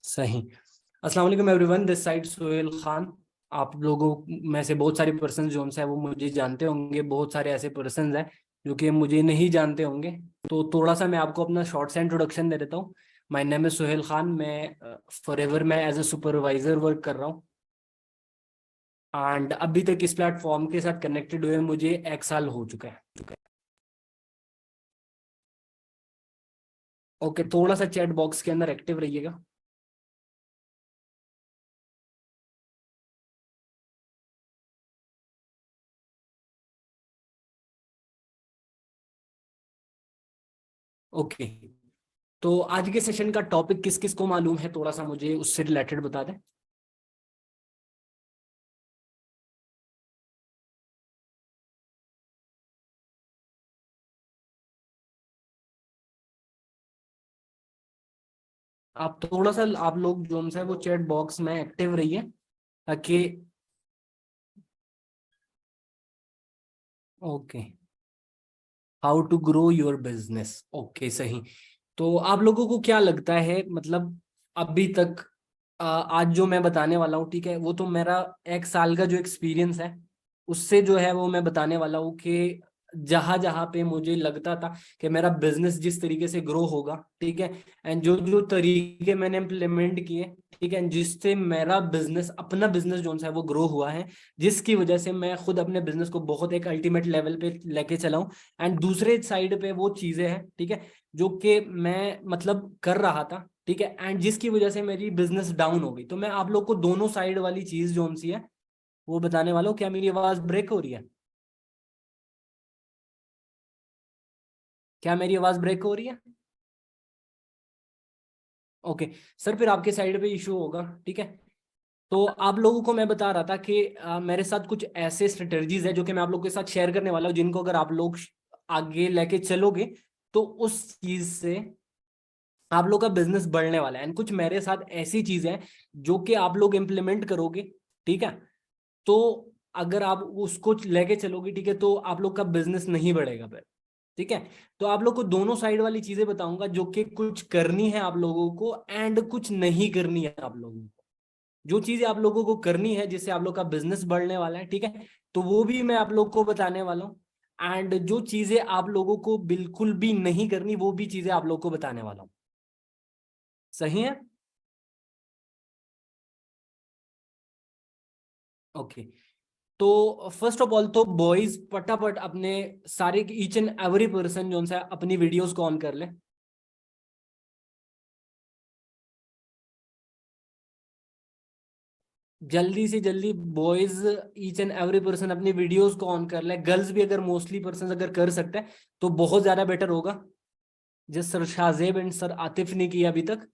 सही। अस्सलाम वालेकुम everyone, this side Sohail Khan. आप लोगों में से बहुत सारे पर्सन जो है वो मुझे जानते होंगे, बहुत सारे ऐसे पर्सन हैं जो कि मुझे नहीं जानते होंगे। तो थोड़ा सा मैं आपको अपना शॉर्ट सा इंट्रोडक्शन दे देता हूँ। My name is Sohail Khan. मैं फॉरएवर मैं एज ए सुपरवाइजर वर्क कर रहा हूँ। एंड अभी तक इस प्लेटफॉर्म के साथ कनेक्टेड हुए मुझे 1 साल हो चुका है। ओके, थोड़ा सा चैट बॉक्स के अंदर एक्टिव रहिएगा। ओके, तो आज के सेशन का टॉपिक किस किस को मालूम है, थोड़ा सा मुझे उससे रिलेटेड बता दें। आप थोड़ा सा, आप लोग जो है वो चैट बॉक्स में एक्टिव रहिए ताकि। Okay, how to grow your business. Okay, सही। तो आप लोगों को क्या लगता है, मतलब अभी तक आज जो मैं बताने वाला हूँ, ठीक है, वो तो मेरा 1 साल का जो एक्सपीरियंस है उससे जो है वो मैं बताने वाला हूँ कि जहां जहां पे मुझे लगता था कि मेरा बिजनेस जिस तरीके से ग्रो होगा, ठीक है, एंड जो जो तरीके मैंने इम्प्लीमेंट किए, ठीक है, जिससे मेरा बिजनेस, अपना बिजनेस जो है वो ग्रो हुआ है, जिसकी वजह से मैं खुद अपने बिजनेस को बहुत एक अल्टीमेट लेवल पे लेके चला हूँ। एंड दूसरे साइड पे वो चीजें हैं, ठीक है, जो कि मैं मतलब कर रहा था, ठीक है, एंड जिसकी वजह से मेरी बिजनेस डाउन हो गई। तो मैं आप लोग को दोनों साइड वाली चीज जो सी है वो बताने वाला हूँ। क्या मेरी आवाज ब्रेक हो रही है? क्या मेरी आवाज ब्रेक हो रही है? ओके। सर, फिर आपके साइड पे इशू होगा, ठीक है। तो आप लोगों को मैं बता रहा था कि मेरे साथ कुछ ऐसे स्ट्रेटजीज है जो कि मैं आप लोगों के साथ शेयर करने वाला हूँ, जिनको अगर आप लोग आगे लेके चलोगे तो उस चीज से आप लोग का बिजनेस बढ़ने वाला है। एंड कुछ मेरे साथ ऐसी चीजें हैं जो कि आप लोग इम्प्लीमेंट करोगे, ठीक है, तो अगर आप उसको लेके चलोगे, ठीक है, तो आप लोग का बिजनेस नहीं बढ़ेगा फिर, ठीक है। तो आप लोग को दोनों साइड वाली चीजें बताऊंगा जो कि कुछ करनी है आप लोगों को एंड कुछ नहीं करनी है आप लोगों को। जो चीजें आप लोगों को करनी है जिससे आप लोग का बिजनेस बढ़ने वाला है, ठीक है, तो वो भी मैं आप लोग को बताने वाला हूँ। एंड जो चीजें आप लोगों को बिल्कुल भी नहीं करनी, वो भी चीजें आप लोग को बताने वाला हूँ। सही है? ओके। तो फर्स्ट ऑफ ऑल तो बॉयज फटाफट अपने सारे ईच एंड एवरी पर्सन जो है अपनी वीडियोस को ऑन कर ले। जल्दी से जल्दी boys, each and every person अपनी वीडियोस को ऑन कर ले। गर्ल्स भी अगर मोस्टली पर्सन अगर कर सकते हैं तो बहुत ज्यादा बेटर होगा। जिस sir Shahzeb and sir Atif ने किया अभी तक,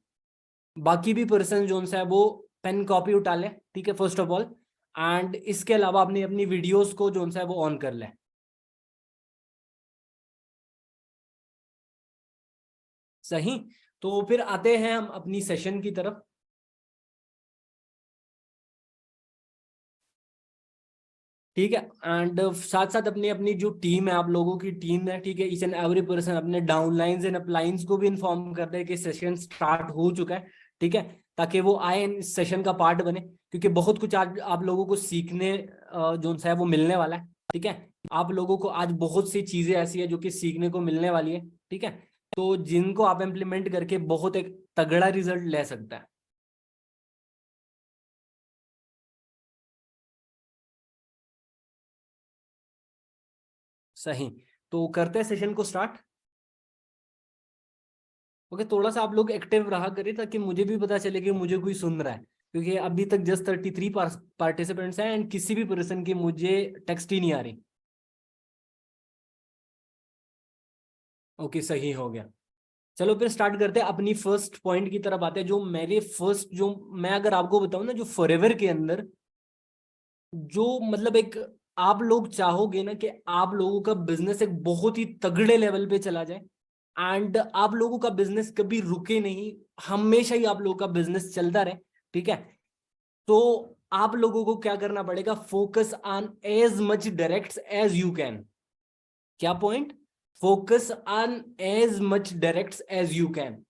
बाकी भी पर्सन जो है वो पेन कॉपी उठा ले, ठीक है, फर्स्ट ऑफ ऑल। एंड इसके अलावा अपनी अपनी वीडियोस को जो है वो ऑन कर ले। सही। तो फिर आते हैं हम अपनी सेशन की तरफ। ठीक है, एंड साथ साथ अपनी अपनी जो टीम है, आप लोगों की टीम है, ठीक है, ईच एंड एवरी पर्सन अपने डाउनलाइंस एंड अपलाइंस को भी इन्फॉर्म कर दे कि सेशन स्टार्ट हो चुका है, ठीक है, ताकि वो आए इस सेशन का पार्ट बने, क्योंकि बहुत कुछ आज आप लोगों को सीखने जो है वो मिलने वाला है, ठीक है। आप लोगों को आज बहुत सी चीजें ऐसी है जो कि सीखने को मिलने वाली है, ठीक है, तो जिनको आप इम्प्लीमेंट करके बहुत एक तगड़ा रिजल्ट ले सकता है। सही। तो करते हैं सेशन को स्टार्ट। ओके, थोड़ा सा आप लोग एक्टिव रहा करें ताकि मुझे भी पता चले कि मुझे कोई सुन रहा है, क्योंकि अभी तक जस्ट 33 पार्टिसिपेंट्स हैं एंड किसी भी पर्सन की मुझे टेक्स्ट ही नहीं आ रही। ओके, सही हो गया। चलो फिर स्टार्ट करते हैं, अपनी फर्स्ट पॉइंट की तरफ आते हैं। जो मेरे फर्स्ट, जो मैं अगर आपको बताऊं ना, जो फॉरएवर के अंदर जो मतलब एक, आप लोग चाहोगे ना कि आप लोगों का बिजनेस एक बहुत ही तगड़े लेवल पे चला जाए एंड आप लोगों का बिजनेस कभी रुके नहीं, हमेशा ही आप लोगों का बिजनेस चलता रहे, ठीक है, तो आप लोगों को क्या करना पड़ेगा? Focus on as much direct as you can. क्या point? Focus on as much direct as you can,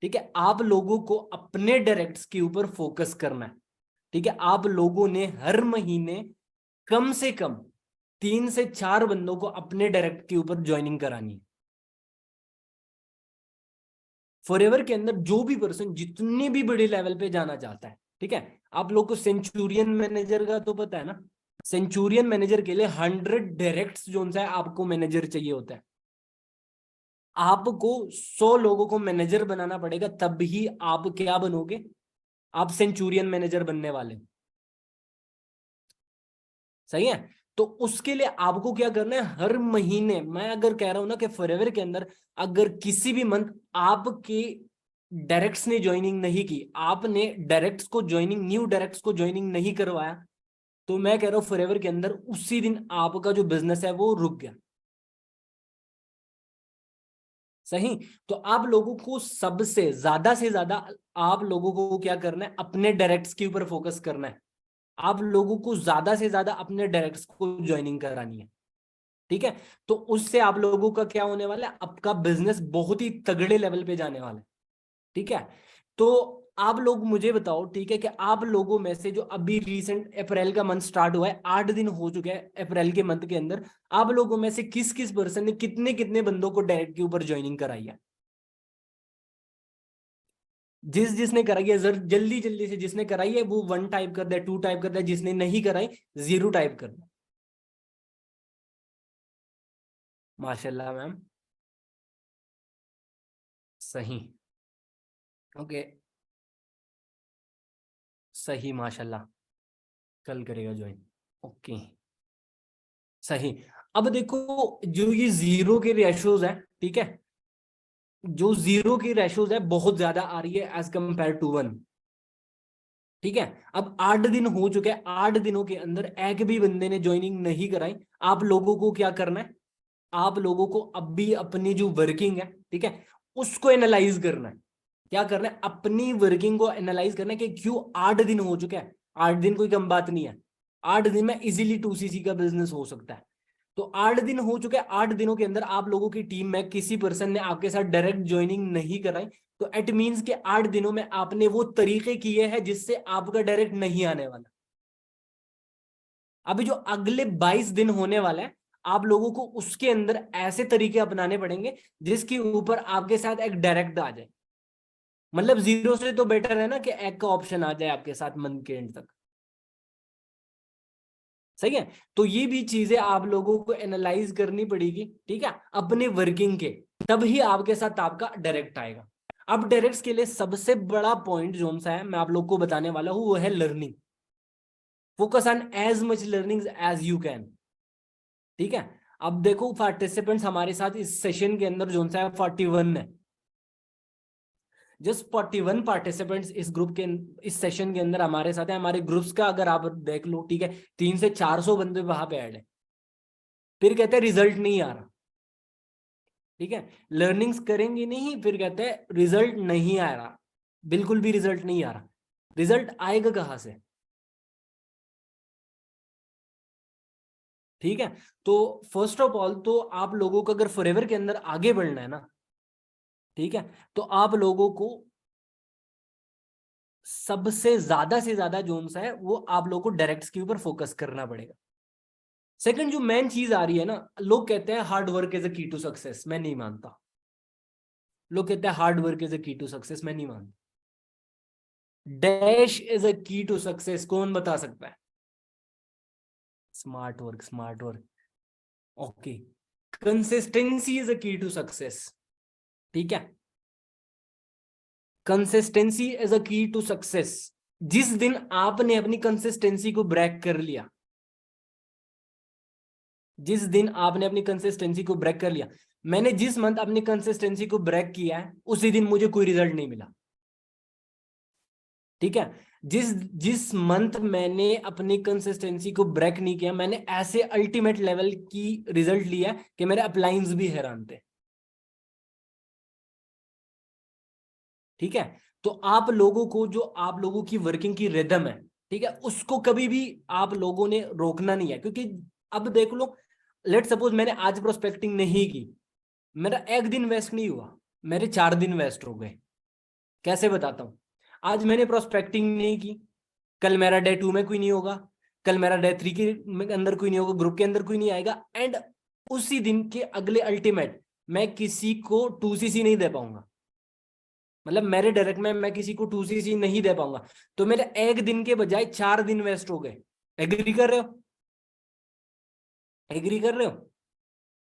ठीक है, आप लोगों को अपने डायरेक्ट्स के ऊपर फोकस करना है। ठीक है, आप लोगों ने हर महीने कम से कम 3 से 4 बंदों को अपने डायरेक्ट के ऊपर ज्वाइनिंग करानी है। फॉरएवर के अंदर जो भी पर्सन जितने भी बड़े लेवल पे जाना चाहता है, ठीक है, आप लोग को सेंचुरियन मैनेजर का तो पता है ना, सेंचुरियन मैनेजर के लिए 100 डायरेक्ट्स जो है आपको मैनेजर चाहिए होता है। आपको 100 लोगों को मैनेजर बनाना पड़ेगा, तब ही आप क्या बनोगे, आप सेंचुरियन मैनेजर बनने वाले। सही है, तो उसके लिए आपको क्या करना है, हर महीने, मैं अगर कह रहा हूं ना कि फॉरएवर के अंदर अगर किसी भी मंथ आपके डायरेक्ट्स ने ज्वाइनिंग नहीं की, आपने डायरेक्ट्स को ज्वाइनिंग, न्यू डायरेक्ट्स को ज्वाइनिंग नहीं करवाया, तो मैं कह रहा हूं फॉरएवर के अंदर उसी दिन आपका जो बिजनेस है वो रुक गया। सही, तो आप लोगों को सबसे ज्यादा से ज्यादा आप लोगों को क्या करना है, अपने डायरेक्ट्स के ऊपर फोकस करना है। आप लोगों को ज्यादा से ज्यादा अपने डायरेक्ट्स को ज्वाइनिंग करानी है। ठीक है, तो उससे आप लोगों का क्या होने वाला है, आपका बिजनेस बहुत ही तगड़े लेवल पे जाने वाला है। ठीक है, तो आप लोग मुझे बताओ, ठीक है, कि आप लोगों में से जो अभी रिसेंट अप्रैल का मंथ स्टार्ट हुआ है, 8 दिन हो चुके हैं अप्रैल के मंथ के अंदर, आप लोगों में से किस किस पर्सन ने कितने कितने बंदों को डायरेक्ट के ऊपर ज्वाइनिंग कराई है? जिस जिसने कराई है जर जल्दी जल्दी से, जिसने कराई है वो 1 टाइप कर दे, 2 टाइप कर दे, जिसने नहीं कराई 0 टाइप कर दे। माशाल्लाह मैम, सही, ओके, सही, माशाल्लाह, कल करेगा ज्वाइन, ओके, सही। अब देखो, जो ये जीरो के रेशोज है, ठीक है, जो जीरो की रेशोज है बहुत ज्यादा आ रही है एज कंपेयर टू 1। ठीक है, अब 8 दिन हो चुके हैं, 8 दिनों के अंदर एक भी बंदे ने ज्वाइनिंग नहीं कराई। आप लोगों को क्या करना है, आप लोगों को अब भी अपनी जो वर्किंग है, ठीक है, उसको एनालाइज करना है। क्या करना है, अपनी वर्किंग को एनालाइज करना है कि क्यों 8 दिन हो चुके हैं। 8 दिन कोई कम बात नहीं है, 8 दिन में इजीली 2cc का बिजनेस हो सकता है। तो 8 दिन हो चुके हैं, 8 दिनों के अंदर आप लोगों की टीम में किसी पर्सन ने आपके साथ डायरेक्ट ज्वाइनिंग नहीं कराई, तो इट मींस कि 8 दिनों में आपने वो तरीके किए हैं जिससे आपका डायरेक्ट नहीं आने वाला। अभी जो अगले 22 दिन होने वाला है, आप लोगों को उसके अंदर ऐसे तरीके अपनाने पड़ेंगे जिसके ऊपर आपके साथ एक डायरेक्ट आ जाए। मतलब 0 से तो बेटर है ना कि एक का ऑप्शन आ जाए आपके साथ मंथ के एंड तक। सही है, तो ये भी चीजें आप लोगों को एनालाइज करनी पड़ेगी, ठीक है, अपने वर्किंग के, तब ही आपके साथ आपका डायरेक्ट आएगा। अब डायरेक्ट्स के लिए सबसे बड़ा पॉइंट जो सा है मैं आप लोग को बताने वाला हूं, वो है learning. Focus on as much learning as you can. ठीक है, अब देखो पार्टिसिपेंट्स हमारे साथ इस सेशन के अंदर जो सा है 41 है। जस्ट 41 पार्टिसिपेंट्स इस ग्रुप के, इस सेशन के अंदर हमारे साथ है। हमारे ग्रुप्स का अगर आप देख लो, ठीक है, 300 से 400 बंदे वहां पे ऐड है। फिर कहते हैं रिजल्ट नहीं आ रहा। ठीक है, लर्निंग्स करेंगे नहीं, फिर कहते हैं रिजल्ट नहीं आ रहा। बिल्कुल भी रिजल्ट नहीं आ रहा। रिजल्ट आएगा कहां से? ठीक है, तो फर्स्ट ऑफ ऑल तो आप लोगों को अगर फॉरएवर के अंदर आगे बढ़ना है ना, ठीक है, तो आप लोगों को सबसे ज्यादा से ज्यादा जोन सा है वो आप लोगों को डायरेक्ट्स के ऊपर फोकस करना पड़ेगा। सेकंड जो मेन चीज आ रही है ना, लोग कहते हैं हार्ड वर्क इज अ की टू सक्सेस, मैं नहीं मानता। लोग कहते हैं हार्ड वर्क इज अ की टू सक्सेस, मैं नहीं मानता। डैश इज अ की टू सक्सेस, कौन बता सकता है? Smart work, smart work, okay. Consistency is a की टू सक्सेस। ठीक है, कंसिस्टेंसी इज अ की टू सक्सेस। जिस दिन आपने अपनी कंसिस्टेंसी को ब्रेक कर लिया, जिस दिन आपने अपनी कंसिस्टेंसी को ब्रेक कर लिया, मैंने जिस मंथ अपनी कंसिस्टेंसी को ब्रेक किया है उसी दिन मुझे कोई रिजल्ट नहीं मिला। ठीक है, जिस जिस मंथ मैंने अपनी कंसिस्टेंसी को ब्रेक नहीं किया, मैंने ऐसे अल्टीमेट लेवल की रिजल्ट लिया कि मेरे अपलाइंस भी हैरान थे। ठीक है, तो आप लोगों को जो आप लोगों की वर्किंग की रिदम है, ठीक है, उसको कभी भी आप लोगों ने रोकना नहीं है। क्योंकि अब देख लो, लेट सपोज मैंने आज प्रोस्पेक्टिंग नहीं की, मेरा एक दिन वेस्ट नहीं हुआ, मेरे 4 दिन वेस्ट हो गए। कैसे बताता हूँ? आज मैंने प्रोस्पेक्टिंग नहीं की, कल मेरा डे 2 में कोई नहीं होगा, कल मेरा डे 3 के अंदर कोई नहीं होगा, ग्रुप के अंदर कोई नहीं आएगा, एंड उसी दिन के अगले अल्टीमेट मैं किसी को 2cc नहीं दे पाऊंगा। मतलब मेरे डायरेक्ट में मैं किसी को 2cc नहीं दे पाऊंगा, तो मेरे एक दिन के बजाय 4 दिन वेस्ट हो गए। एग्री कर रहे हो? एग्री कर रहे हो?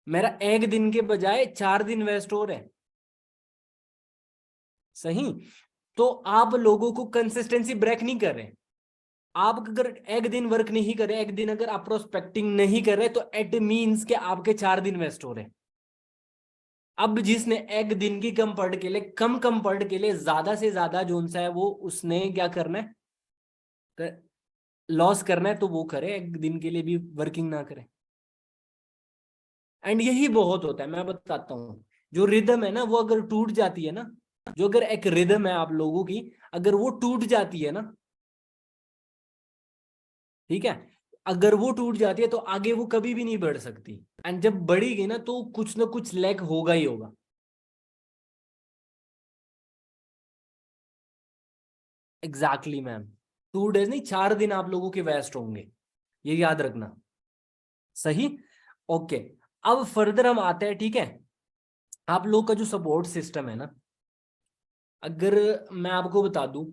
मेरा एक दिन के बजाय 4 दिन वेस्ट हो रहे हैं। सही। तो आप लोगों को कंसिस्टेंसी ब्रेक नहीं कर रहे। आप अगर एक दिन वर्क नहीं करे, एक दिन अगर आप प्रोस्पेक्टिंग नहीं कर रहे, तो इट मींस कि आपके 4 दिन वेस्ट हो रहे हैं। अब जिसने एक दिन की कम पढ़ के लिए ज्यादा से ज्यादा जोन सा है, वो उसने क्या करना है, लॉस करना है, तो वो करे, एक दिन के लिए भी वर्किंग ना करे। एंड यही बहुत होता है, मैं बताता हूँ। जो रिदम है ना, वो अगर टूट जाती है ना, जो अगर एक रिदम है आप लोगों की, अगर वो टूट जाती है ना, ठीक है, अगर वो टूट जाती है तो आगे वो कभी भी नहीं बढ़ सकती। एंड जब बढ़ेगी ना, तो कुछ ना कुछ लैक होगा ही होगा। Exactly ma'am. 2 डेज नहीं, 4 दिन आप लोगों के वेस्ट होंगे, ये याद रखना। सही। ओके। अब फर्दर हम आते हैं, ठीक है। आप लोग का जो सपोर्ट सिस्टम है ना, अगर मैं आपको बता दूं,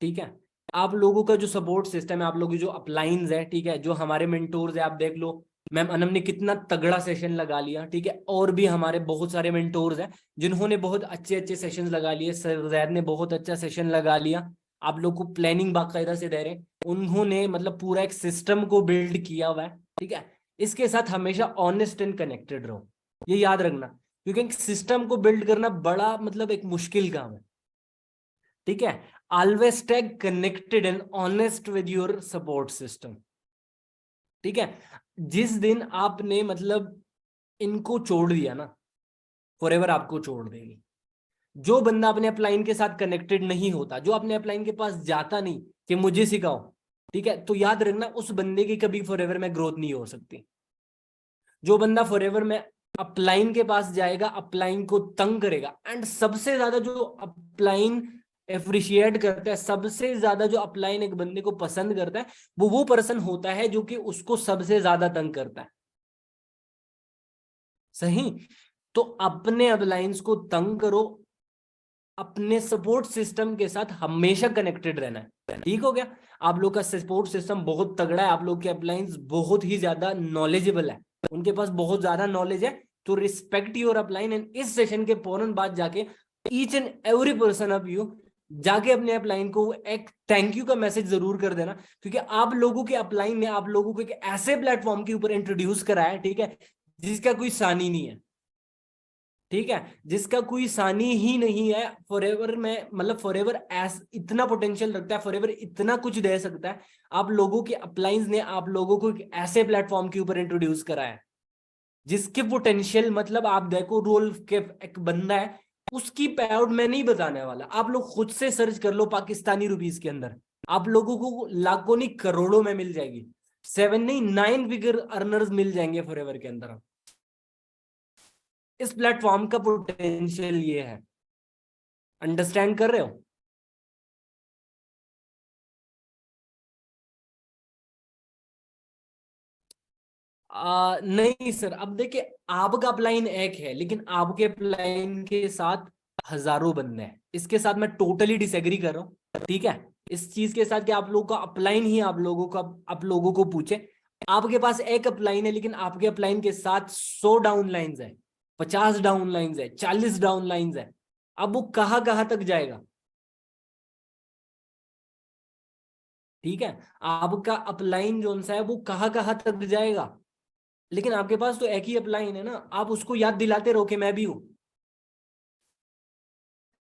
ठीक है, आप लोगों का जो सपोर्ट सिस्टम है, आप लोगों की जो अपलाइंस है, ठीक है, जो हमारे मेंटोर्स है, आप देख लो। मैम अनम ने कितना तगड़ा सेशन लगा लिया, ठीक है, और भी हमारे बहुत सारे मेंटोर्स हैं जिन्होंने बहुत अच्छे अच्छे सेशंस लगा लिए। सर जैद ने बहुत अच्छा सेशन लगा लिया, आप लोग को प्लानिंग बाकायदा से दे रहे हैं। उन्होंने मतलब पूरा एक सिस्टम को बिल्ड किया हुआ है, ठीक है। इसके साथ हमेशा ऑनेस्ट एंड कनेक्टेड रहो, ये याद रखना, क्योंकि एक सिस्टम को बिल्ड करना बड़ा मतलब एक मुश्किल काम है, ठीक है। Always stay connected and honest with your support system, ठीक है। जिस दिन आपने मतलब इनको छोड़ दिया ना, फॉरएवर आपको छोड़ देगी। जो बंदा अपने अपलाइन के साथ कनेक्टेड नहीं होता, जो अपने अपलाइन के पास जाता नहीं कि मुझे सिखाओ, ठीक है, तो याद रखना उस बंदे की कभी फॉरएवर में ग्रोथ नहीं हो सकती। जो बंदा फॉरएवर में अपलाइन के पास जाएगा, अपलाइन को तंग करेगा, एंड सबसे ज्यादा जो अपलाइन एप्रिशिएट करता है, सबसे ज्यादा जो अपलाइन एक बंदे को पसंद करता है, वो पर्सन होता है जो कि उसको सबसे ज्यादा तंग करता है। सही। तो अपने अपलाइंस को तंग करो, अपने सपोर्ट सिस्टम के साथ हमेशा कनेक्टेड रहना है, ठीक हो गया। आप लोग का सपोर्ट सिस्टम बहुत तगड़ा है, आप लोग के अपलाइंस बहुत ही ज्यादा नॉलेजेबल है, उनके पास बहुत ज्यादा नॉलेज है। तो रिस्पेक्ट योर अपलाइन, एंड इस सेशन के फौरन बाद जाके each and every person of you जाके अपने अपलाइन को एक थैंक यू का मैसेज जरूर कर देना, क्योंकि आप लोगों के अपलाइन ने आप लोगों को एक ऐसे प्लेटफॉर्म के ऊपर इंट्रोड्यूस कराया, ठीक है, जिसका कोई सानी नहीं है, ठीक है, जिसका कोई सानी ही नहीं है। फॉरएवर में मतलब फॉरएवर एस इतना पोटेंशियल रखता है, फॉरएवर इतना कुछ दे सकता है। आप लोगों के अपलाइंस ने आप लोगों को एक ऐसे प्लेटफॉर्म के ऊपर इंट्रोड्यूस करा है जिसके पोटेंशियल मतलब आप देखो, रोल के एक बंदा है, उसकी पेआउट मैं नहीं बताने वाला, आप लोग खुद से सर्च कर लो पाकिस्तानी रुपीस के अंदर, आप लोगों को लाखों नहीं करोड़ों में मिल जाएगी, 7 नहीं 9 फिगर अर्नर्स मिल जाएंगे फॉरएवर के अंदर। इस प्लेटफॉर्म का पोटेंशियल ये है, अंडरस्टैंड कर रहे हो? नहीं सर, अब देखिए, आपका अपलाइन एक है, लेकिन आपके अपलाइन के साथ हजारों बंदे हैं, इसके साथ मैं टोटली डिसएग्री कर रहा हूँ, ठीक है। इस चीज के साथ कि आप लोगों का अपलाइन ही आप लोगों को पूछे, आपके पास एक अपलाइन है, लेकिन आपके अपलाइन के साथ 100 डाउन लाइन्स है, 50 डाउन लाइन्स है, 40 डाउन लाइन्स है। अब वो कहाँ कहाँ तक जाएगा, ठीक है। आपका अपलाइन जो सा है वो कहाँ कहाँ तक जाएगा, लेकिन आपके पास तो एक ही अपलाइन है ना, आप उसको याद दिलाते रहो कि मैं भी हूं,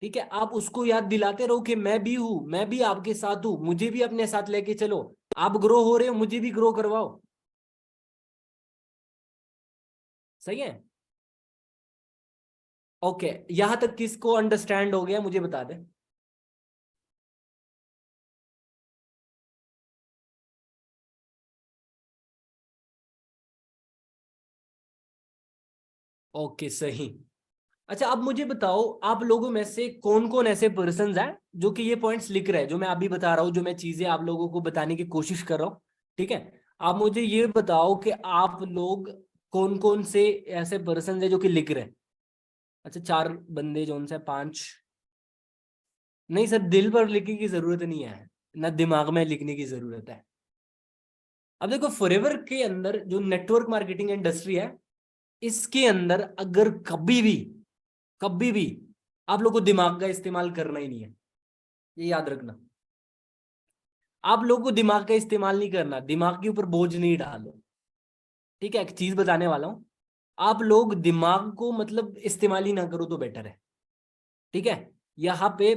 ठीक है, आप उसको याद दिलाते रहो कि मैं भी हूं, मैं भी आपके साथ हूं, मुझे भी अपने साथ लेके चलो। आप ग्रो हो रहे हो, मुझे भी ग्रो करवाओ। सही है। ओके, यहां तक किसको अंडरस्टैंड हो गया मुझे बता दे। ओके सही। अच्छा, अब मुझे बताओ, आप लोगों में से कौन कौन ऐसे पर्सन हैं जो कि ये पॉइंट्स लिख रहे हैं, जो मैं अभी बता रहा हूँ, जो मैं चीजें आप लोगों को बताने की कोशिश कर रहा हूँ। ठीक है, आप मुझे ये बताओ कि आप लोग कौन कौन से ऐसे पर्सन हैं जो कि लिख रहे हैं। अच्छा, 4 बंदे, जोन से 5। नहीं सर, दिल पर लिखने की जरूरत नहीं है, ना दिमाग में लिखने की जरूरत है। अब देखो, फॉरएवर के अंदर जो नेटवर्क मार्केटिंग इंडस्ट्री है, इसके अंदर अगर कभी भी आप लोग को दिमाग का इस्तेमाल करना ही नहीं है, ये याद रखना। आप लोग को दिमाग का इस्तेमाल नहीं करना, दिमाग के ऊपर बोझ नहीं डालो। ठीक है, एक चीज बताने वाला हूं, आप लोग दिमाग को मतलब इस्तेमाल ही ना करो तो बेटर है। ठीक है, यहाँ पे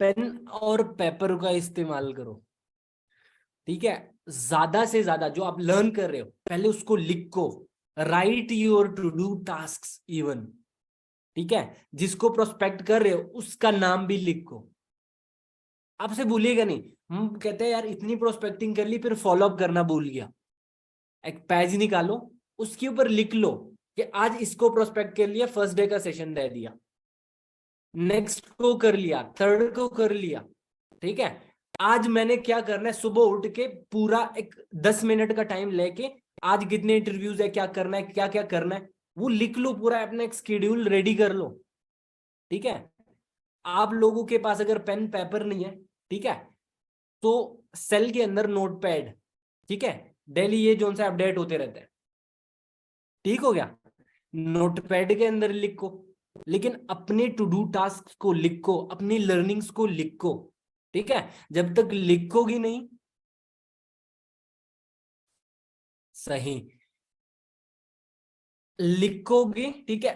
पेन और पेपर का इस्तेमाल करो। ठीक है, ज्यादा से ज्यादा जो आप लर्न कर रहे हो पहले उसको लिखो। Write your to do task even. ठीक है, जिसको प्रोस्पेक्ट कर रहे हो उसका नाम भी लिखो। आपसे भूलिएगा नहीं। हम कहते हैं यार इतनी प्रोस्पेक्टिंग कर ली, फिर फॉलो अप करना भूल गया। एक पेज निकालो, उसके ऊपर लिख लो कि आज इसको प्रोस्पेक्ट के लिए फर्स्ट डे का सेशन दे दिया, नेक्स्ट को कर लिया, थर्ड को कर लिया। ठीक है, आज मैंने क्या करना है, सुबह उठ के पूरा एक 10 मिनट का टाइम लेके आज कितने इंटरव्यूज है, क्या करना है, क्या क्या करना है, वो लिख लो, पूरा अपना एक शेड्यूल रेडी कर लो। ठीक है, आप लोगों के पास अगर पेन पेपर नहीं है, ठीक है, तो सेल के अंदर नोट पैड, ठीक है, डेली ये जो सा अपडेट होते रहते हैं। ठीक हो गया, नोटपैड के अंदर लिखो, लेकिन अपने टू डू टास्क को लिखो, अपनी लर्निंग्स को लिखो। ठीक है, जब तक लिखोगी नहीं। सही, लिखोगे, ठीक है,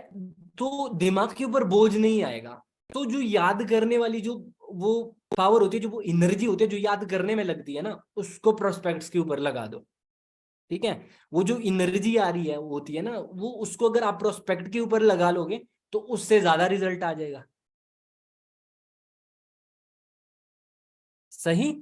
तो दिमाग के ऊपर बोझ नहीं आएगा। तो जो याद करने वाली जो वो पावर होती है, जो वो एनर्जी होती है जो याद करने में लगती है ना, उसको प्रोस्पेक्ट्स के ऊपर लगा दो। ठीक है, वो जो एनर्जी आ रही है वो होती है ना, वो उसको अगर आप प्रोस्पेक्ट के ऊपर लगा लोगे तो उससे ज्यादा रिजल्ट आ जाएगा। सही,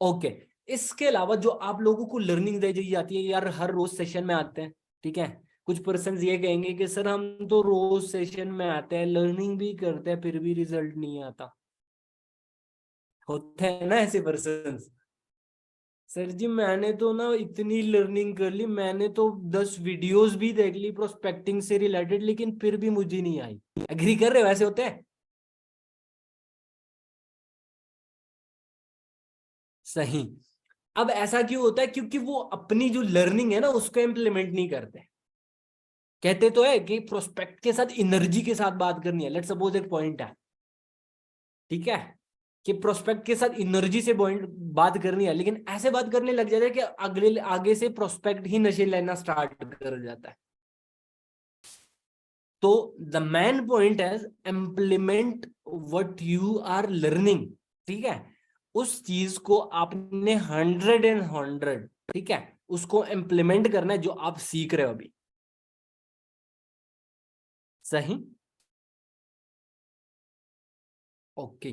ओके। इसके अलावा जो आप लोगों को लर्निंग दी जाती है यार, हर रोज सेशन में आते हैं। ठीक है, कुछ पर्सन ये कहेंगे कि सर हम तो रोज सेशन में आते हैं, लर्निंग भी करते हैं, फिर भी रिजल्ट नहीं आता। होते हैं ना ऐसे पर्सन। सर जी मैंने तो ना इतनी लर्निंग कर ली, मैंने तो 10 वीडियोस भी देख ली प्रोस्पेक्टिंग से रिलेटेड, लेकिन फिर भी मुझे नहीं आई। एग्री कर रहे हो, ऐसे होते हैं। सही। अब ऐसा क्यों होता है, क्योंकि वो अपनी जो लर्निंग है ना उसको इम्प्लीमेंट नहीं करते। कहते तो है कि प्रोस्पेक्ट के साथ एनर्जी के साथ बात करनी है। लेट्स सपोज एक पॉइंट है, ठीक है, कि प्रोस्पेक्ट के साथ एनर्जी से पॉइंट बात करनी है, लेकिन ऐसे बात करने लग जाता है कि अगले आगे से प्रोस्पेक्ट ही नशे लेना स्टार्ट कर जाता है। तो द मेन पॉइंट है implement what you are learning. ठीक है, उस चीज को आपने 100 एंड 100, ठीक है, उसको इम्प्लीमेंट करना है जो आप सीख रहे हो अभी। सही, ओके।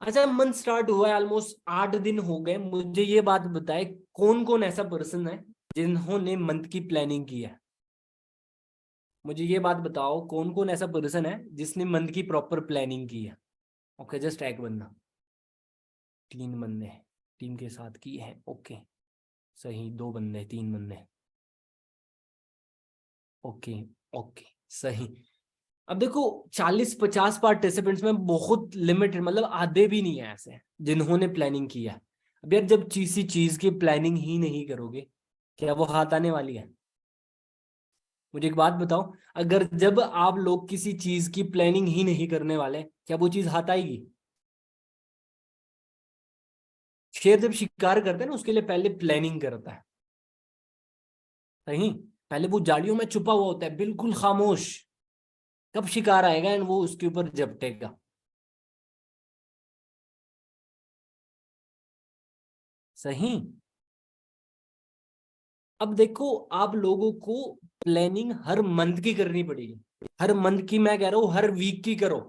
अच्छा, मंथ स्टार्ट हुआ है, ऑलमोस्ट 8 दिन हो गए। मुझे ये बात बताए, कौन कौन ऐसा पर्सन है जिन्होंने मंथ की प्लानिंग की है। मुझे ये बात बताओ, कौन कौन ऐसा पर्सन है जिसने मंथ की प्रॉपर प्लानिंग की है। ओके, जस्ट एक बंदा। 3 बंदे टीम के साथ की है, ओके। सही, 2 बंदे, 3 बंदे, ओके, ओके। सही। अब देखो, 40-50 पार्टिसिपेंट्स में बहुत लिमिटेड, मतलब आधे भी नहीं है ऐसे जिन्होंने प्लानिंग किया है। अब यार जब किसी चीज की प्लानिंग ही नहीं करोगे, क्या वो हाथ आने वाली है। मुझे एक बात बताओ, अगर जब आप लोग किसी चीज की प्लानिंग ही नहीं करने वाले, क्या वो चीज हाथ आएगी। शेर जब शिकार करता है ना, उसके लिए पहले प्लानिंग करता है। सही, पहले वो जाड़ियों में छुपा हुआ होता है, बिल्कुल खामोश, कब शिकार आएगा एंड वो उसके ऊपर झपटेगा। सही। अब देखो, आप लोगों को प्लानिंग हर मंथ की करनी पड़ेगी। हर मंथ की मैं कह रहा हूं, हर वीक की करो।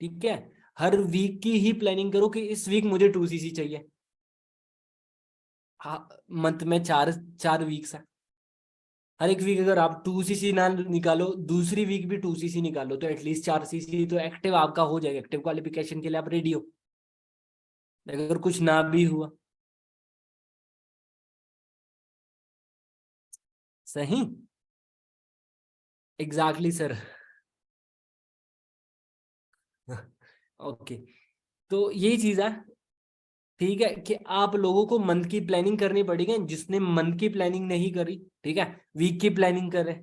ठीक है, हर वीक की ही प्लानिंग करो कि इस वीक मुझे 2 सीसी चाहिए। हाँ, मंथ में चार 4 वीक्स है। हर एक वीक अगर आप 2cc ना निकालो, दूसरी वीक भी 2cc निकालो, तो एटलीस्ट 4cc तो एक्टिव आपका हो जाएगा। एक्टिव क्वालिफिकेशन के लिए आप रेडी हो अगर कुछ ना भी हुआ। सही। Exactly sir. ओके। तो यही चीज है, ठीक है, कि आप लोगों को मंथ की प्लानिंग करनी पड़ेगी। जिसने मंथ की प्लानिंग नहीं करी, ठीक है, वीक की प्लानिंग करे,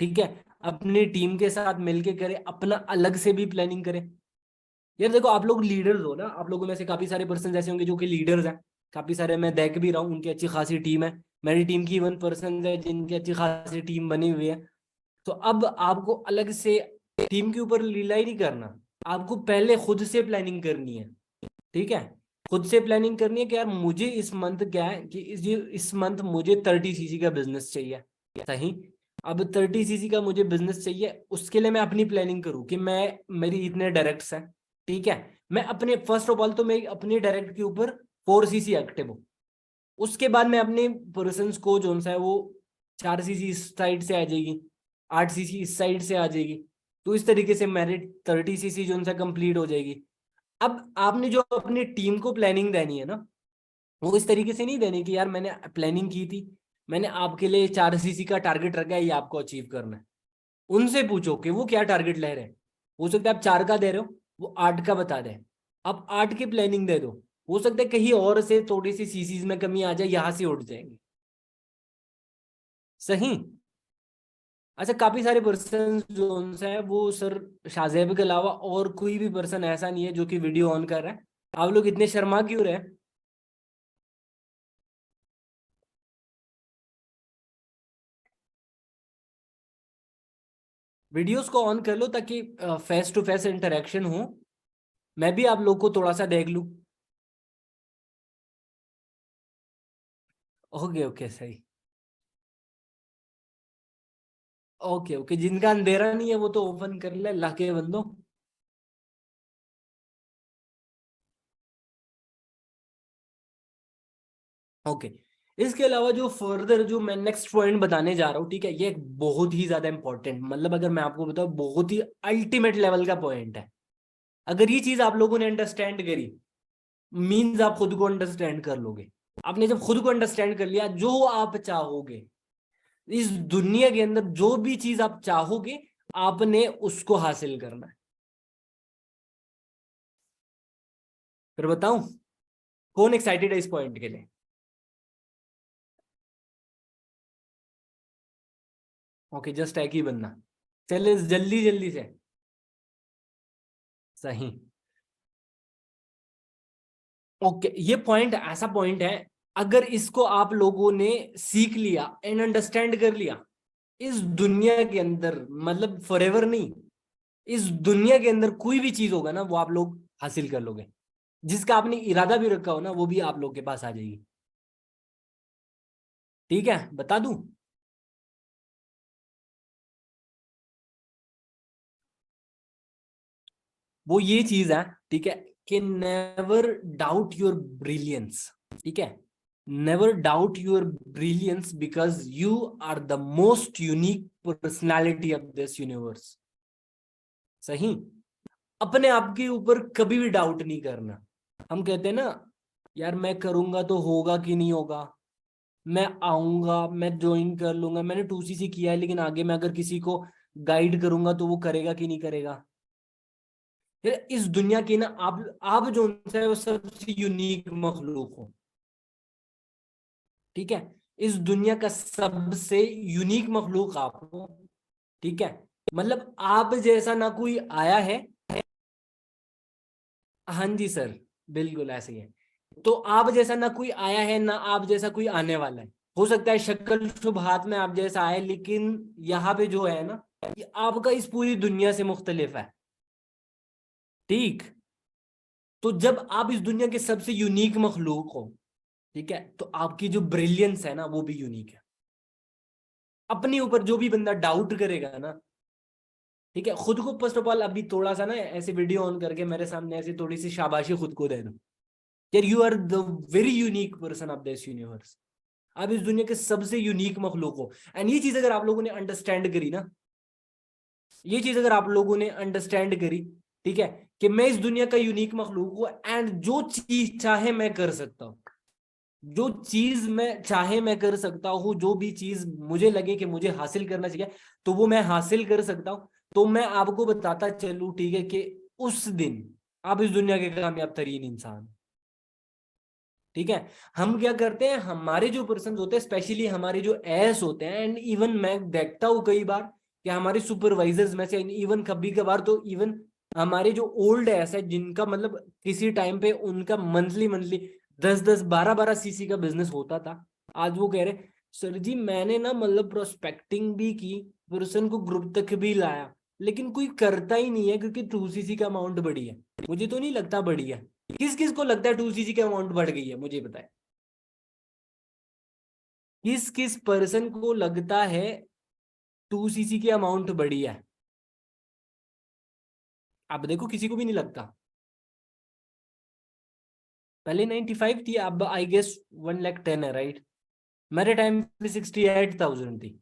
ठीक है, अपनी टीम के साथ मिलके करे, अपना अलग से भी प्लानिंग करे। यार देखो, आप लोग लीडर्स हो ना, आप लोगों में से काफी सारे पर्सन ऐसे होंगे जो कि लीडर्स हैं। काफी सारे मैं देख भी रहा हूँ, उनकी अच्छी खासी टीम है। मेरी टीम की 1 पर्सन है जिनकी अच्छी खासी टीम बनी हुई है। तो अब आपको अलग से टीम के ऊपर रिलाई नहीं करना, आपको पहले खुद से प्लानिंग करनी है। ठीक है, खुद से प्लानिंग करनी है कि यार मुझे इस मंथ क्या है कि इस मंथ मुझे 30cc का बिजनेस चाहिए। सही। अब 30cc का मुझे बिजनेस चाहिए, उसके लिए मैं अपनी प्लानिंग करूँ कि मैं, मेरी इतने डायरेक्ट्स हैं, ठीक है, मैं अपने फर्स्ट ऑफ ऑल तो मैं अपने डायरेक्ट के ऊपर 4cc एक्टिव हूँ। उसके बाद मैं अपने पर्सन को जो सा है वो 4cc इस साइड से आ जाएगी, 8cc इस साइड से आ जाएगी। तो इस तरीके से मेरी 30cc जो सा कंप्लीट हो जाएगी। अब आपने जो अपनी टीम को प्लानिंग देनी है ना, वो इस तरीके से नहीं देनी कि यार मैंने प्लानिंग की थी, मैंने आपके लिए 4cc का टारगेट रखा है, ये आपको अचीव करना है। उनसे पूछो कि वो क्या टारगेट ले रहे हैं। हो सकता है आप 4 का दे रहे हो, वो 8 का बता दें। आप 8 की प्लानिंग दे दो, हो सकता है कहीं और से थोड़ी सी सीसीज में कमी आ जाए, यहां से उठ जाएंगे। सही। अच्छा, काफी सारे पर्सन जो उनसे है वो सर, शाहजेब के अलावा और कोई भी पर्सन ऐसा नहीं है जो कि वीडियो ऑन कर रहा है। आप लोग इतने शर्मा क्यों रहे हैं? वीडियोस को ऑन कर लो ताकि फेस टू फेस इंटरेक्शन हो, मैं भी आप लोग को थोड़ा सा देख लूं। ओके ओके सही। ओके ओके, जिनका अंधेरा नहीं है वो तो ओपन कर ले, अल्लाह के बंदो। ओके। इसके अलावा जो फर्दर जो मैं नेक्स्ट पॉइंट बताने जा रहा हूँ, ठीक है, ये एक बहुत ही ज्यादा इंपॉर्टेंट, मतलब अगर मैं आपको बताऊं बहुत ही अल्टीमेट लेवल का पॉइंट है। अगर ये चीज आप लोगों ने अंडरस्टैंड करी, मीन्स आप खुद को अंडरस्टैंड कर लोगे। आपने जब खुद को अंडरस्टैंड कर लिया, जो आप चाहोगे इस दुनिया के अंदर, जो भी चीज आप चाहोगे, आपने उसको हासिल करना है। फिर बताऊं कौन एक्साइटेड है इस पॉइंट के लिए? ओके, जस्ट एक ही बंदा। चले जल्दी जल्दी से। सही। ओके, ये पॉइंट ऐसा पॉइंट है, अगर इसको आप लोगों ने सीख लिया एंड अंडरस्टैंड कर लिया, इस दुनिया के अंदर, मतलब फॉरएवर नहीं, इस दुनिया के अंदर कोई भी चीज होगा ना वो आप लोग हासिल कर लोगे। जिसका आपने इरादा भी रखा हो ना, वो भी आप लोग के पास आ जाएगी। ठीक है, बता दूं? वो ये चीज है, ठीक है, कि नेवर डाउट योर ब्रिलियंस। ठीक है, never doubt your brilliance because you are the most unique personality of this universe. सही। अपने आप के ऊपर कभी भी डाउट नहीं करना। हम कहते हैं ना, यार मैं करूंगा तो होगा कि नहीं होगा, मैं आऊंगा, मैं ज्वाइन कर लूंगा, मैंने 2cc किया है, लेकिन आगे मैं अगर किसी को गाइड करूंगा तो वो करेगा कि नहीं करेगा। फिर इस दुनिया की ना, आप जो है वो सबसे यूनिक मखलूक हो। ठीक है, इस दुनिया का सबसे यूनिक मखलूक आप हो। ठीक है, मतलब आप जैसा ना कोई आया है। हाँ जी सर, बिल्कुल ऐसे ही है। तो आप जैसा ना कोई आया है, ना आप जैसा कोई आने वाला है। हो सकता है शक्ल शुभात में आप जैसा आए, लेकिन यहाँ पे जो है ना, ये आपका इस पूरी दुनिया से मुख्तलिफ है। ठीक। तो जब आप इस दुनिया के सबसे यूनिक मखलूक हो, ठीक है, तो आपकी जो ब्रिलियंस है ना वो भी यूनिक है। अपने ऊपर जो भी बंदा डाउट करेगा ना, ठीक है, खुद को फर्स्ट ऑफ ऑल अभी थोड़ा सा ना ऐसे वीडियो ऑन करके मेरे सामने ऐसे थोड़ी सी शाबाशी खुद को दे दो, यार you are the very unique person of this universe. आप इस दुनिया के सबसे यूनिक मखलूक हो। एंड ये चीज अगर आप लोगों ने अंडरस्टैंड करी ना, ये चीज अगर आप लोगों ने अंडरस्टैंड करी, ठीक है, कि मैं इस दुनिया का यूनिक मखलूक हूं एंड जो चीज चाहे मैं कर सकता हूं, जो चीज मैं चाहे मैं कर सकता हूँ, जो भी चीज मुझे लगे कि मुझे हासिल करना चाहिए तो वो मैं हासिल कर सकता हूँ। तो मैं आपको बताता चलूं, ठीक है, कि उस दिन आप इस दुनिया के कामयाब तरीन इंसान, ठीक है। हम क्या करते हैं, हमारे जो पर्सन होते हैं, स्पेशली हमारे जो एस होते हैं, एंड इवन मैं देखता हूँ कई बार कि हमारे सुपरवाइजर्स में से इवन कभी कभार तो इवन हमारे जो ओल्ड एस है, जिनका मतलब किसी टाइम पे उनका मंथली मंथली 10-10 12-12 सीसी का बिजनेस होता था, आज वो कह रहे सर जी मैंने ना मतलब प्रोस्पेक्टिंग भी की, पर्सन को ग्रुप तक भी लाया, लेकिन कोई करता ही नहीं है क्योंकि 2 सीसी का अमाउंट बढ़ी है। मुझे तो नहीं लगता बढ़ी है। किस किस को लगता है 2 सीसी की अमाउंट बढ़ गई है, मुझे बताए। किस किस पर्सन को लगता है 2 सीसी की अमाउंट बढ़ी है? आप देखो किसी को भी नहीं लगता। पहले 95 थी, अब आई गेस 110 है, राइट? मेरे टाइम पे 68,000 थी।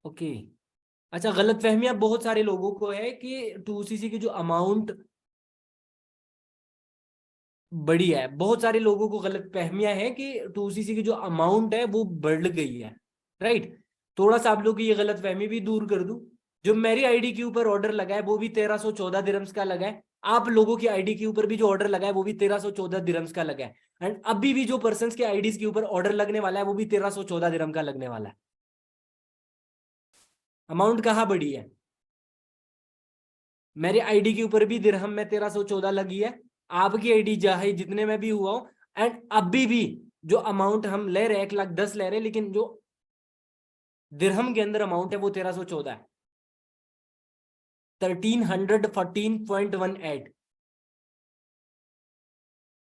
ओके। अच्छा, गलत फहमियां बहुत सारे लोगों को है कि 2 सीसी की जो अमाउंट बड़ी है, बहुत सारे लोगों को गलत फहमियां है कि 2 सीसी की जो अमाउंट है वो बढ़ गई है, राइट? थोड़ा सा आप लोग की ये गलत फहमी भी दूर कर दूं, जो मेरी आईडी के ऊपर ऑर्डर लगा है वो भी 1314 दिरम्स का लगा है। आप लोगों की आईडी के ऊपर भी जो ऑर्डर लगा है वो भी 1314 दिरम्स का लगा है। एंड अभी भी जो पर्सन के आईडीज के ऊपर ऑर्डर लगने वाला है वो भी 1314 दिरम का लगने वाला है। अमाउंट कहाँ बढ़ी है? मेरे आईडी के ऊपर भी दिरहम में 1314 लगी है, आपकी आईडी चाहे जितने में भी हुआ हो, एंड अभी भी जो अमाउंट हम ले रहे हैं 1,10,000 ले रहे हैं, लेकिन जो दिरहम के अंदर अमाउंट है वो 1314 है। 1314.18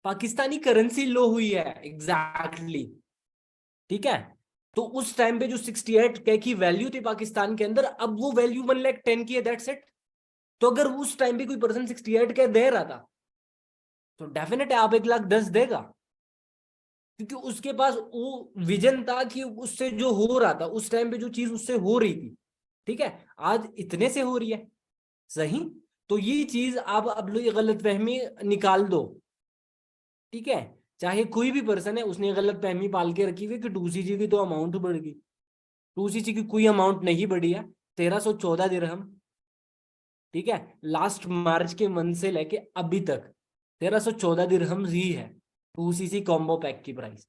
पाकिस्तानी करेंसी लो हुई है, एग्जैक्टली exactly. ठीक है। तो उस टाइम पे जो 68K की वैल्यू थी पाकिस्तान के अंदर, अब वो वैल्यू 1,10,000 की है, दैट्स इट। तो अगर उस टाइम पे कोई पर्सन 68K दे रहा था तो डेफिनेट है आप 1,10,000 देगा, क्योंकि उसके पास वो विजन था कि उससे जो हो रहा था उस टाइम पे, जो चीज उससे हो रही थी, ठीक है, आज इतने से हो रही है। सही। तो ये चीज आप अब लोग गलत फहमी निकाल दो, ठीक है। चाहे कोई भी पर्सन है, उसने गलत फहमी पाल के रखी हुई कि 2 सीसी की तो अमाउंट बढ़ गई। 2 सीसी की कोई अमाउंट नहीं बढ़ी है। 1314 दिरहम, ठीक है, लास्ट मार्च के मंथ से लेके अभी तक 1314 दिरहम ही है 2 सीसी कॉम्बो पैक की प्राइस।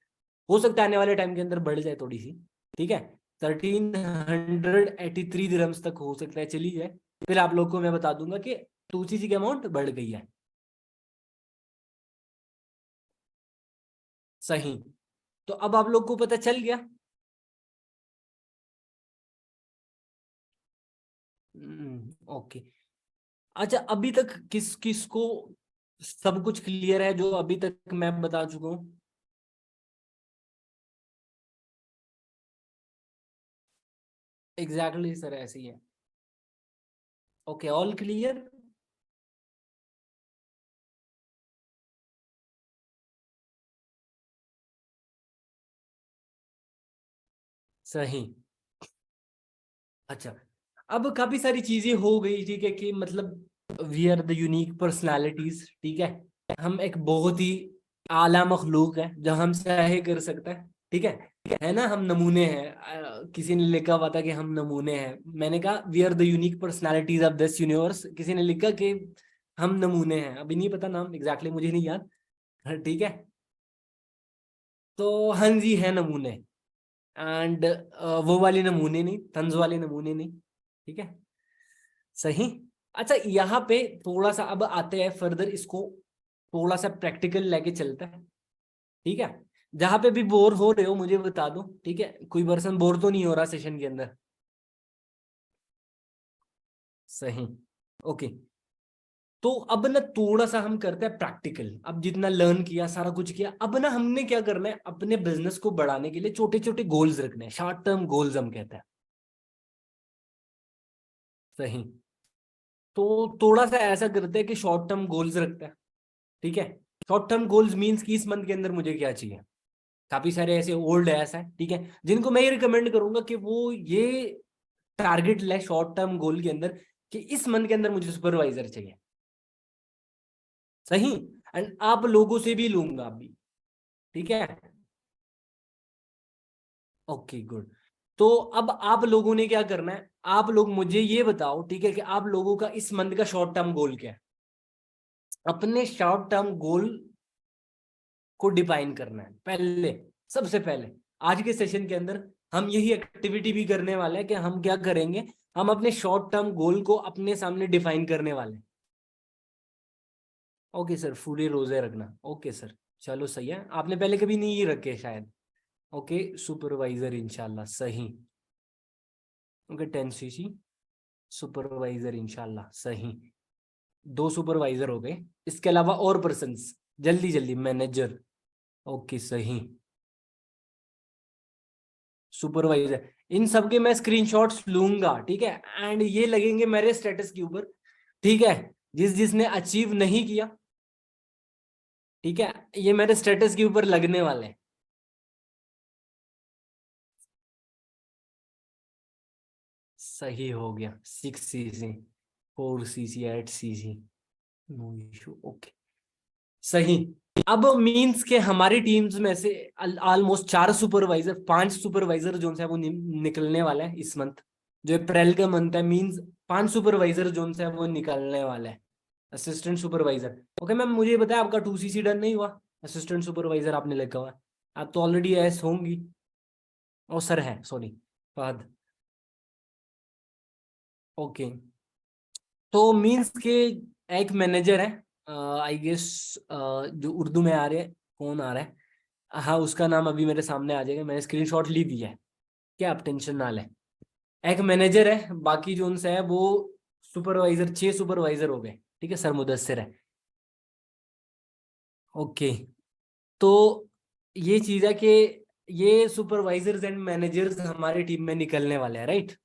हो सकता है आने वाले टाइम के अंदर बढ़ जाए थोड़ी सी, ठीक है, 1383 दिरहम्स तक हो सकता है चली जाए। फिर आप लोग को मैं बता दूंगा कि 2 सीसी की अमाउंट बढ़ गई है। सही। तो अब आप लोग को पता चल गया। ओके। अच्छा, अभी तक किस किस को सब कुछ क्लियर है जो अभी तक मैं बता चुका हूँ? एग्जैक्टली सर, ऐसे ही है। Okay, all clear. सही। अच्छा, अब काफी सारी चीजें हो गई, ठीक है, कि मतलब we are the unique personalities, ठीक है। हम एक बहुत ही आला मखलूक है जो हम चाहे कर सकता है, ठीक है ना। हम नमूने हैं, किसी ने लिखा हुआ था कि हम नमूने हैं, मैंने कहा we are the unique personalities of this universe. किसी ने लिखा कि हम नमूने हैं, अभी नहीं पता नाम एग्जैक्टली, मुझे नहीं याद, ठीक है। तो हाँ जी, है नमूने। एंड वो वाले नमूने नहीं, तंज वाले नमूने नहीं, ठीक है। सही। अच्छा, यहाँ पे थोड़ा सा अब आते हैं फर्दर, इसको थोड़ा सा प्रैक्टिकल लेके चलता है, ठीक है। जहां पे भी बोर हो रहे हो मुझे बता दो, ठीक है, कोई पर्सन बोर तो नहीं हो रहा सेशन के अंदर? सही। ओके। तो अब ना थोड़ा सा हम करते हैं प्रैक्टिकल। अब जितना लर्न किया, सारा कुछ किया, अब ना हमने क्या करना है, अपने बिजनेस को बढ़ाने के लिए छोटे छोटे गोल्स रखने हैं, शॉर्ट टर्म गोल्स हम कहते हैं। सही। तो थोड़ा सा ऐसा करते हैं कि शॉर्ट टर्म गोल्स रखते हैं, ठीक है। शॉर्ट टर्म गोल्स मींस कि इस मंथ के अंदर मुझे क्या चाहिए, काफी सारे ऐसे ओल्ड एस हैं, ठीक है, जिनको मैं ये रिकमेंड करूंगा कि वो ये टारगेट ले शॉर्ट टर्म गोल के अंदर कि इस मंथ के अंदर मुझे सुपरवाइजर चाहिए। सही। एंड आप लोगों से भी लूंगा अभी, ठीक है। Okay good. तो अब आप लोगों ने क्या करना है, आप लोग मुझे ये बताओ, ठीक है, कि आप लोगों का इस मंथ का शॉर्ट टर्म गोल क्या है। अपने शॉर्ट टर्म गोल को डिफाइन करना है पहले, सबसे पहले। आज के सेशन के अंदर हम यही एक्टिविटी भी करने वाले हैं कि हम क्या करेंगे, हम अपने शॉर्ट टर्म गोल को अपने सामने डिफाइन करने वाले हैं। ओके सर, पूरे रोजे रखना, ओके सर, चलो सही है, आपने पहले कभी नहीं रखे शायद। ओके, सुपरवाइजर इंशाल्लाह, सही। ओके 10 cc सुपरवाइजर इंशाल्लाह, सही। 2 सुपरवाइजर हो गए, इसके अलावा और पर्सन्स, जल्दी जल्दी, मैनेजर, ओके सही, सुपरवाइजर, इन सब के मैं स्क्रीनशॉट्स लूंगा, ठीक है, एंड ये लगेंगे मेरे स्टेटस के ऊपर, ठीक है। जिसने अचीव नहीं किया, ठीक है, ये मेरे स्टेटस के ऊपर लगने वाले हैं। सही हो गया, 6 cc, 4 cc, 8 cc, no issue, okay सही। अब मींस के हमारी टीम्स में से ऑलमोस्ट 4 सुपरवाइजर, 5 सुपरवाइजर जो है वो निकलने वाला है इस मंथ, जो अप्रैल का मंथ है, मींस 5 सुपरवाइजर जो है वो निकलने वाला है। असिस्टेंट सुपरवाइजर, ओके मैम, मुझे ये बताया आपका 2 cc डन नहीं हुआ, असिस्टेंट सुपरवाइजर आपने लिखा हुआ है, आप तो ऑलरेडी एस होंगी, ओ सर है, सॉरी, फहद, ओके। तो मींस के एक मैनेजर है, आई गेस, जो उर्दू में आ रहे हैं, कौन आ रहा है, हाँ उसका नाम अभी मेरे सामने आ जाएगा, मैंने स्क्रीनशॉट ली दी है, क्या आप टेंशन ना लें। एक मैनेजर है, बाकी जो उनसे है वो सुपरवाइजर, 6 सुपरवाइजर हो गए, ठीक है, सर मुदस्सिर है, ओके। तो ये चीज है कि ये सुपरवाइजर्स एंड मैनेजर्स हमारी टीम में निकलने वाले हैं, राइट।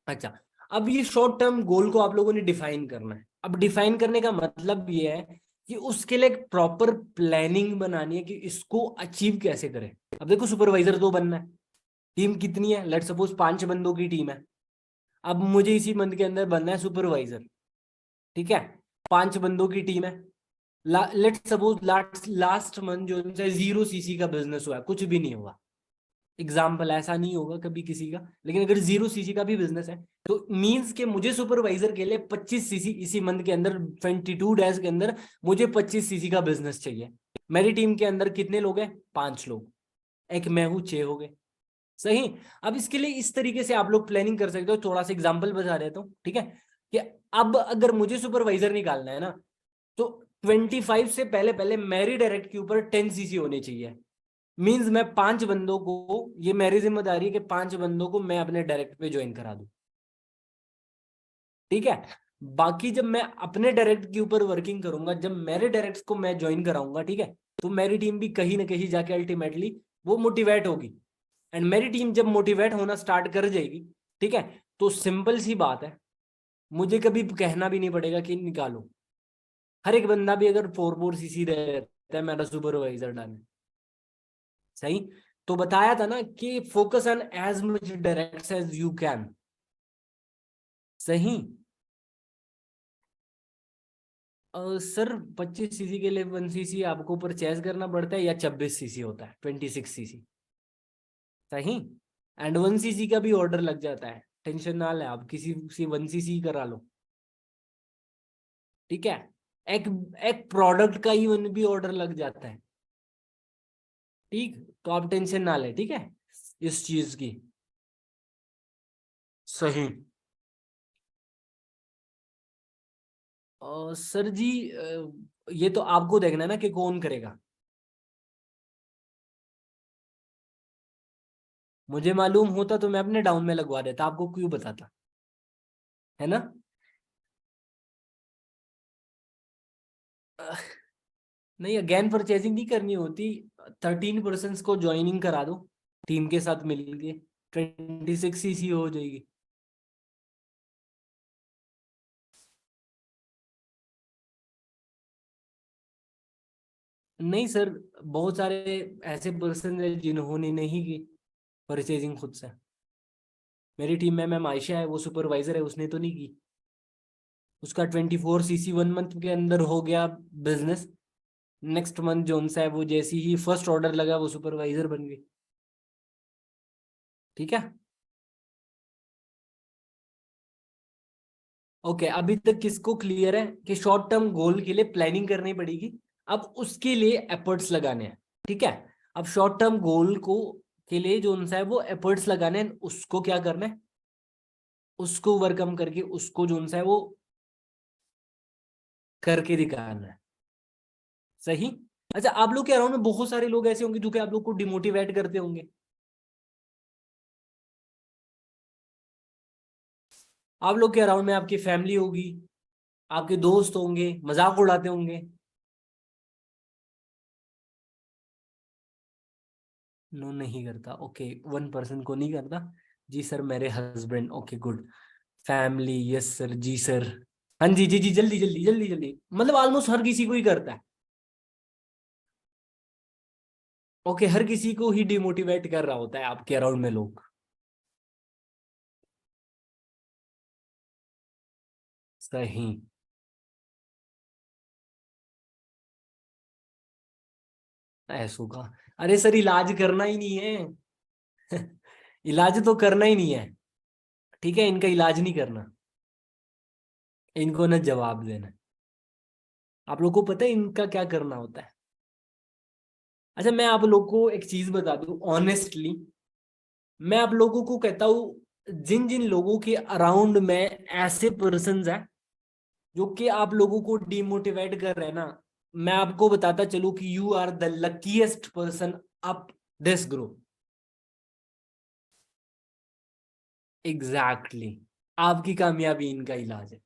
अच्छा, अब ये शॉर्ट टर्म गोल को आप लोगों ने डिफाइन करना है। अब डिफाइन करने का मतलब ये है कि उसके लिए एक प्रॉपर प्लानिंग बनानी है कि इसको अचीव कैसे करें। अब देखो, सुपरवाइजर तो बनना है, टीम कितनी है, लेट सपोज 5 बंदों की टीम है, अब मुझे इसी मंथ के अंदर बनना है सुपरवाइजर, ठीक है, 5 बंदों की टीम है। Let suppose last last month जो है 0 cc का बिजनेस हुआ है, कुछ भी नहीं हुआ, एग्जाम्पल, ऐसा नहीं होगा कभी किसी का, लेकिन अगर 0 cc का भी बिजनेस है, तो मींस के मुझे सुपरवाइजर के लिए 25 cc इसी मंथ के अंदर, 22 डेज के अंदर मुझे 25 cc का बिजनेस चाहिए। मेरी टीम के अंदर कितने लोग हैं, 5 लोग, एक मैं हूं, 6 हो गए, सही। अब इसके लिए इस तरीके से आप लोग प्लानिंग कर सकते हो, थोड़ा सा एग्जाम्पल बता देता हूँ, ठीक है, कि अब अगर मुझे सुपरवाइजर निकालना है ना, तो 25 से पहले पहले मेरी डायरेक्ट के ऊपर 10 cc होनी चाहिए। मींस मैं 5 बंदों को, ये मेरी जिम्मेदारी है कि 5 बंदों को मैं अपने डायरेक्ट पे ज्वाइन करा दूं, ठीक है। बाकी जब मैं अपने डायरेक्ट के ऊपर वर्किंग करूंगा, जब मेरे डायरेक्ट को मैं ज्वाइन कराऊंगा, ठीक है, तो मेरी टीम भी कहीं ना कहीं जाके अल्टीमेटली वो मोटिवेट होगी। एंड मेरी टीम जब मोटिवेट होना स्टार्ट कर जाएगी, ठीक है, तो सिंपल सी बात है, मुझे कभी कहना भी नहीं पड़ेगा कि निकालो, हर एक बंदा भी अगर 4 4 cc रहता है, मेरा सुपरवाइजर डन है, सही। तो बताया था ना कि focus on as much direct as you can, सही। सर 25 cc के लिए 1 cc आपको परचेज करना पड़ता है, या 26 cc होता है, 26 cc, सही। एंड 1 cc का भी ऑर्डर लग जाता है, टेंशन ना ले, आप किसी से 1 cc करा लो, ठीक है। एक एक प्रोडक्ट का ही भी ऑर्डर लग जाता है, ठीक, तो आप टेंशन ना ले, ठीक है, इस चीज की, सही। सर जी, ये तो आपको देखना है ना कि कौन करेगा। मुझे मालूम होता तो मैं अपने डाउन में लगवा देता, आपको क्यों बताता, है ना। अह, नहीं, अगेन परचेजिंग नहीं करनी होती, 13 पर्सन को ज्वाइनिंग करा दो टीम के साथ मिलके, 26 cc हो जाएगी। नहीं सर, बहुत सारे ऐसे पर्सन है जिन्होंने नहीं की परचेजिंग खुद से। मेरी टीम में मैम आयशा है, वो सुपरवाइजर है, उसने तो नहीं की। उसका 24 CC 1 मंथ के अंदर हो गया बिजनेस। नेक्स्ट मंथ जो उनसा है, वो जैसी ही फर्स्ट ऑर्डर लगा वो सुपरवाइजर बन गई। ठीक है। ओके, अभी तक किसको क्लियर है कि शॉर्ट टर्म गोल के लिए प्लानिंग करनी पड़ेगी, अब उसके लिए एफर्ट्स लगाने हैं। ठीक है। अब शॉर्ट टर्म गोल को के लिए जो उनसा है वो एफर्ट्स लगाने हैं, उसको क्या करना है, उसको ओवरकम करके उसको जो उनसा है वो करके दिखाना है। सही। अच्छा, आप लोग के अराउंड में बहुत सारे लोग ऐसे होंगे जो कि आप लोग को डिमोटिवेट करते होंगे। आप लोग के अराउंड में आपकी फैमिली होगी, आपके दोस्त होंगे, मजाक उड़ाते होंगे। नो, नहीं करता। ओके, 1% को नहीं करता। जी सर, मेरे husband. Okay good. Family, yes sir, जी सर। हाँ जी जी जी, जल्दी जल्दी जल्दी जल्दी, मतलब ऑलमोस्ट हर किसी को ही करता है। ओके, हर किसी को ही डिमोटिवेट कर रहा होता है आपके अराउंड में लोग। सही। ऐसो का, अरे सर इलाज करना ही नहीं है। इलाज तो करना ही नहीं है। ठीक है, इनका इलाज नहीं करना, इनको ना जवाब देना। आप लोग को पता है इनका क्या करना होता है? अच्छा, मैं आप लोग को एक चीज बता दूं ऑनेस्टली। मैं आप लोगों को कहता हूं, जिन जिन लोगों के अराउंड में ऐसे पर्सन हैं जो कि आप लोगों को डिमोटिवेट कर रहे हैं ना, मैं आपको बताता चलूं कि you are the luckiest person of this group. Exactly. आपकी कामयाबी इनका इलाज है।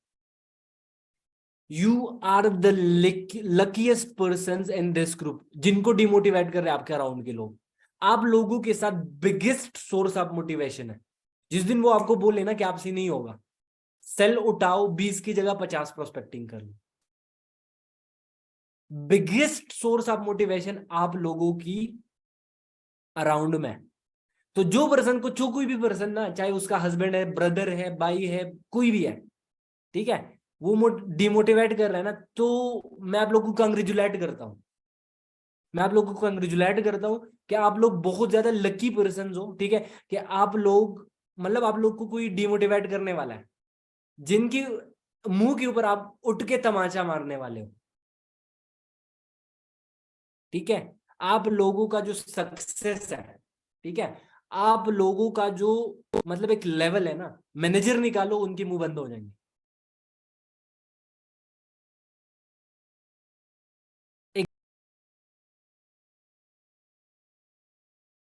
You are the luckiest person in this group, जिनको डिमोटिवेट कर रहे हैं आपके अराउंड के लोग। आप लोगों के साथ बिगेस्ट सोर्स ऑफ मोटिवेशन है। जिस दिन वो आपको बोले ना कि आपसे नहीं होगा, सेल उठाओ, 20 की जगह 50 प्रोस्पेक्टिंग कर लो। बिगेस्ट सोर्स ऑफ मोटिवेशन आप लोगों की अराउंड में। तो जो पर्सन को, जो कोई भी पर्सन ना, चाहे उसका हस्बैंड है, ब्रदर है, भाई है, कोई भी है, ठीक है, वो डिमोटिवेट कर रहा है ना, तो मैं आप लोग को कंग्रेचुलेट करता हूँ। मैं आप लोग को कंग्रेचुलेट करता हूँ कि आप लोग बहुत ज्यादा लकी पर्सन हो। ठीक है, कि आप लोग, मतलब आप लोग को कोई डिमोटिवेट करने वाला है, जिनकी मुंह के ऊपर आप उठ के तमाचा मारने वाले हो। ठीक है। आप लोगों का जो सक्सेस है, ठीक है, आप लोगों का जो मतलब एक लेवल है ना, मैनेजर निकालो, उनके मुंह बंद हो जाएंगे। एक।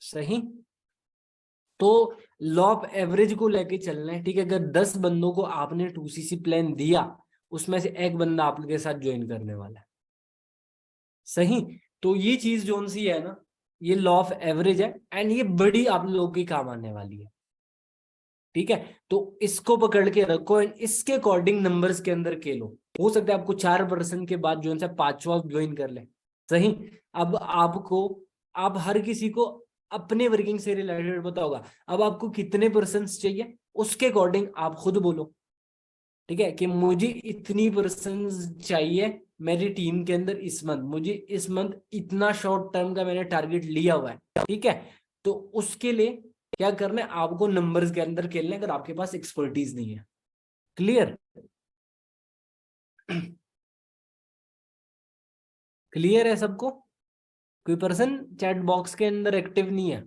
सही। तो लॉ ऑफ एवरेज को लेके चलना है। ठीक है, अगर 10 बंदों को आपने 2CC प्लान दिया, उसमें से एक बंदा आपके साथ ज्वाइन करने वाला है। सही। तो ये चीज जोन सी है ना, ये लॉ ऑफ एवरेज है, एंड ये बड़ी आप लोगों की काम आने वाली है। ठीक है। तो इसको पकड़ के रखो, एंड इसके अकॉर्डिंग नंबर्स के अंदर खेलो। हो सकता है आपको 4% के बाद जो है पांचवा ज्वाइन कर ले। सही। अब आपको, आप हर किसी को अपने वर्किंग से रिलेटेड पता होगा, अब आपको कितने पर्सन चाहिए, उसके अकॉर्डिंग आप खुद बोलो। ठीक है, कि मुझे इतनी पर्सन चाहिए मेरी टीम के अंदर इस मंथ, मुझे इस मंथ इतना शॉर्ट टर्म का मैंने टारगेट लिया हुआ है। ठीक है। तो उसके लिए क्या करना है, आपको नंबर्स के अंदर खेलना है, अगर आपके पास एक्सपर्टीज नहीं है। क्लियर? क्लियर है सबको? कोई पर्सन चैट बॉक्स के अंदर एक्टिव नहीं है?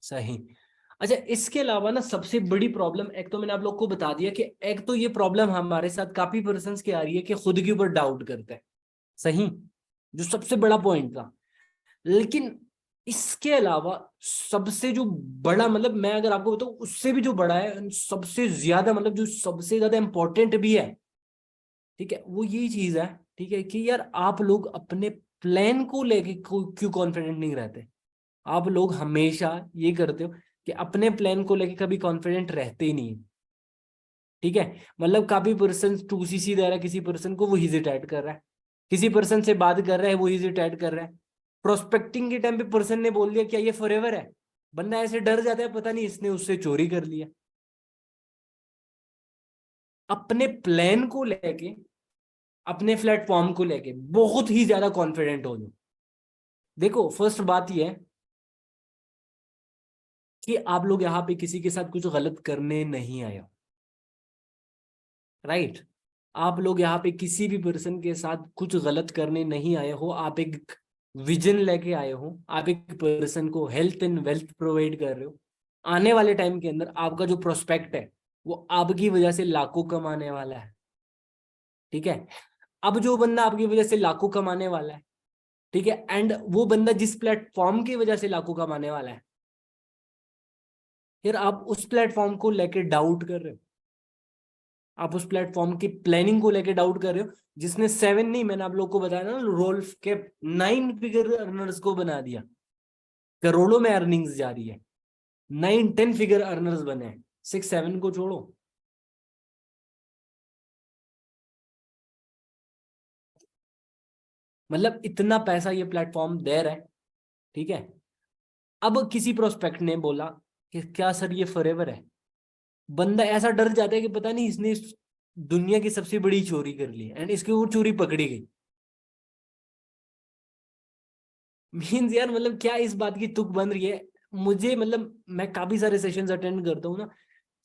सही। अच्छा, इसके अलावा ना सबसे बड़ी प्रॉब्लम, एक तो मैंने आप लोग को बता दिया कि एक तो ये प्रॉब्लम हमारे साथ काफी पर्सन की आ रही है कि खुद के ऊपर डाउट करते हैं। सही। जो सबसे बड़ा पॉइंट था। लेकिन इसके अलावा सबसे जो बड़ा, मतलब मैं अगर आपको बताऊं उससे भी जो बड़ा है, सबसे ज्यादा, मतलब जो सबसे ज्यादा इंपॉर्टेंट भी है, ठीक है, वो यही चीज है। ठीक है, कि यार आप लोग अपने प्लान को लेके क्यों कॉन्फिडेंट नहीं रहते? आप लोग हमेशा ये करते हो कि अपने प्लान को लेके कभी कॉन्फिडेंट रहते ही नहीं है। ठीक है, मतलब काफी पर्सन 2cc दे रहा है किसी पर्सन को, वो हेजिटेट कर रहा है, किसी पर्सन से बात कर रहा है वो हेजिटेट कर रहा है। प्रोस्पेक्टिंग के टाइम पे पर्सन ने बोल दिया क्या ये फॉरएवर है, बंदा ऐसे डर जाता है, पता नहीं इसने उससे चोरी कर लिया। अपने प्लान को लेके, अपने प्लेटफॉर्म को लेके बहुत ही ज्यादा कॉन्फिडेंट हो जाओ। देखो फर्स्ट बात यह है कि आप लोग यहाँ पे किसी के साथ कुछ गलत करने नहीं आए हो, राइट। आप लोग यहाँ पे किसी भी पर्सन के साथ कुछ गलत करने नहीं आए हो, आप एक विजन लेके आए हो, आप एक पर्सन को हेल्थ एंड वेल्थ प्रोवाइड कर रहे हो। आने वाले टाइम के अंदर आपका जो प्रोस्पेक्ट है वो आपकी वजह से लाखों कमाने वाला है। ठीक है, अब जो बंदा आपकी वजह से लाखों कमाने वाला है, ठीक है, एंड वो बंदा जिस प्लेटफॉर्म की वजह से लाखों कमाने वाला है, फिर आप उस प्लेटफॉर्म को लेके डाउट कर रहे हो, आप उस प्लेटफॉर्म की प्लानिंग को लेके डाउट कर रहे हो, जिसने 7 नहीं, मैंने आप लोग को बताया ना, रोल्फ के 9 फिगर अर्नर्स को बना दिया, करोड़ों में अर्निंग्स जा रही है, 9-10 फिगर अर्नर्स बने हैं, 6-7 को छोड़ो। मतलब इतना पैसा ये प्लेटफॉर्म दे रहा है। ठीक है, अब किसी प्रोस्पेक्ट ने बोला कि क्या सर ये फॉरएवर है, बंदा ऐसा डर जाता है कि पता नहीं इसने दुनिया की सबसे बड़ी चोरी कर ली एंड इसकी वो चोरी पकड़ी गई। मीन्स यार मतलब क्या इस बात की तुक बन रही है। मुझे मतलब मैं काफी सारे सेशंस अटेंड करता हूँ ना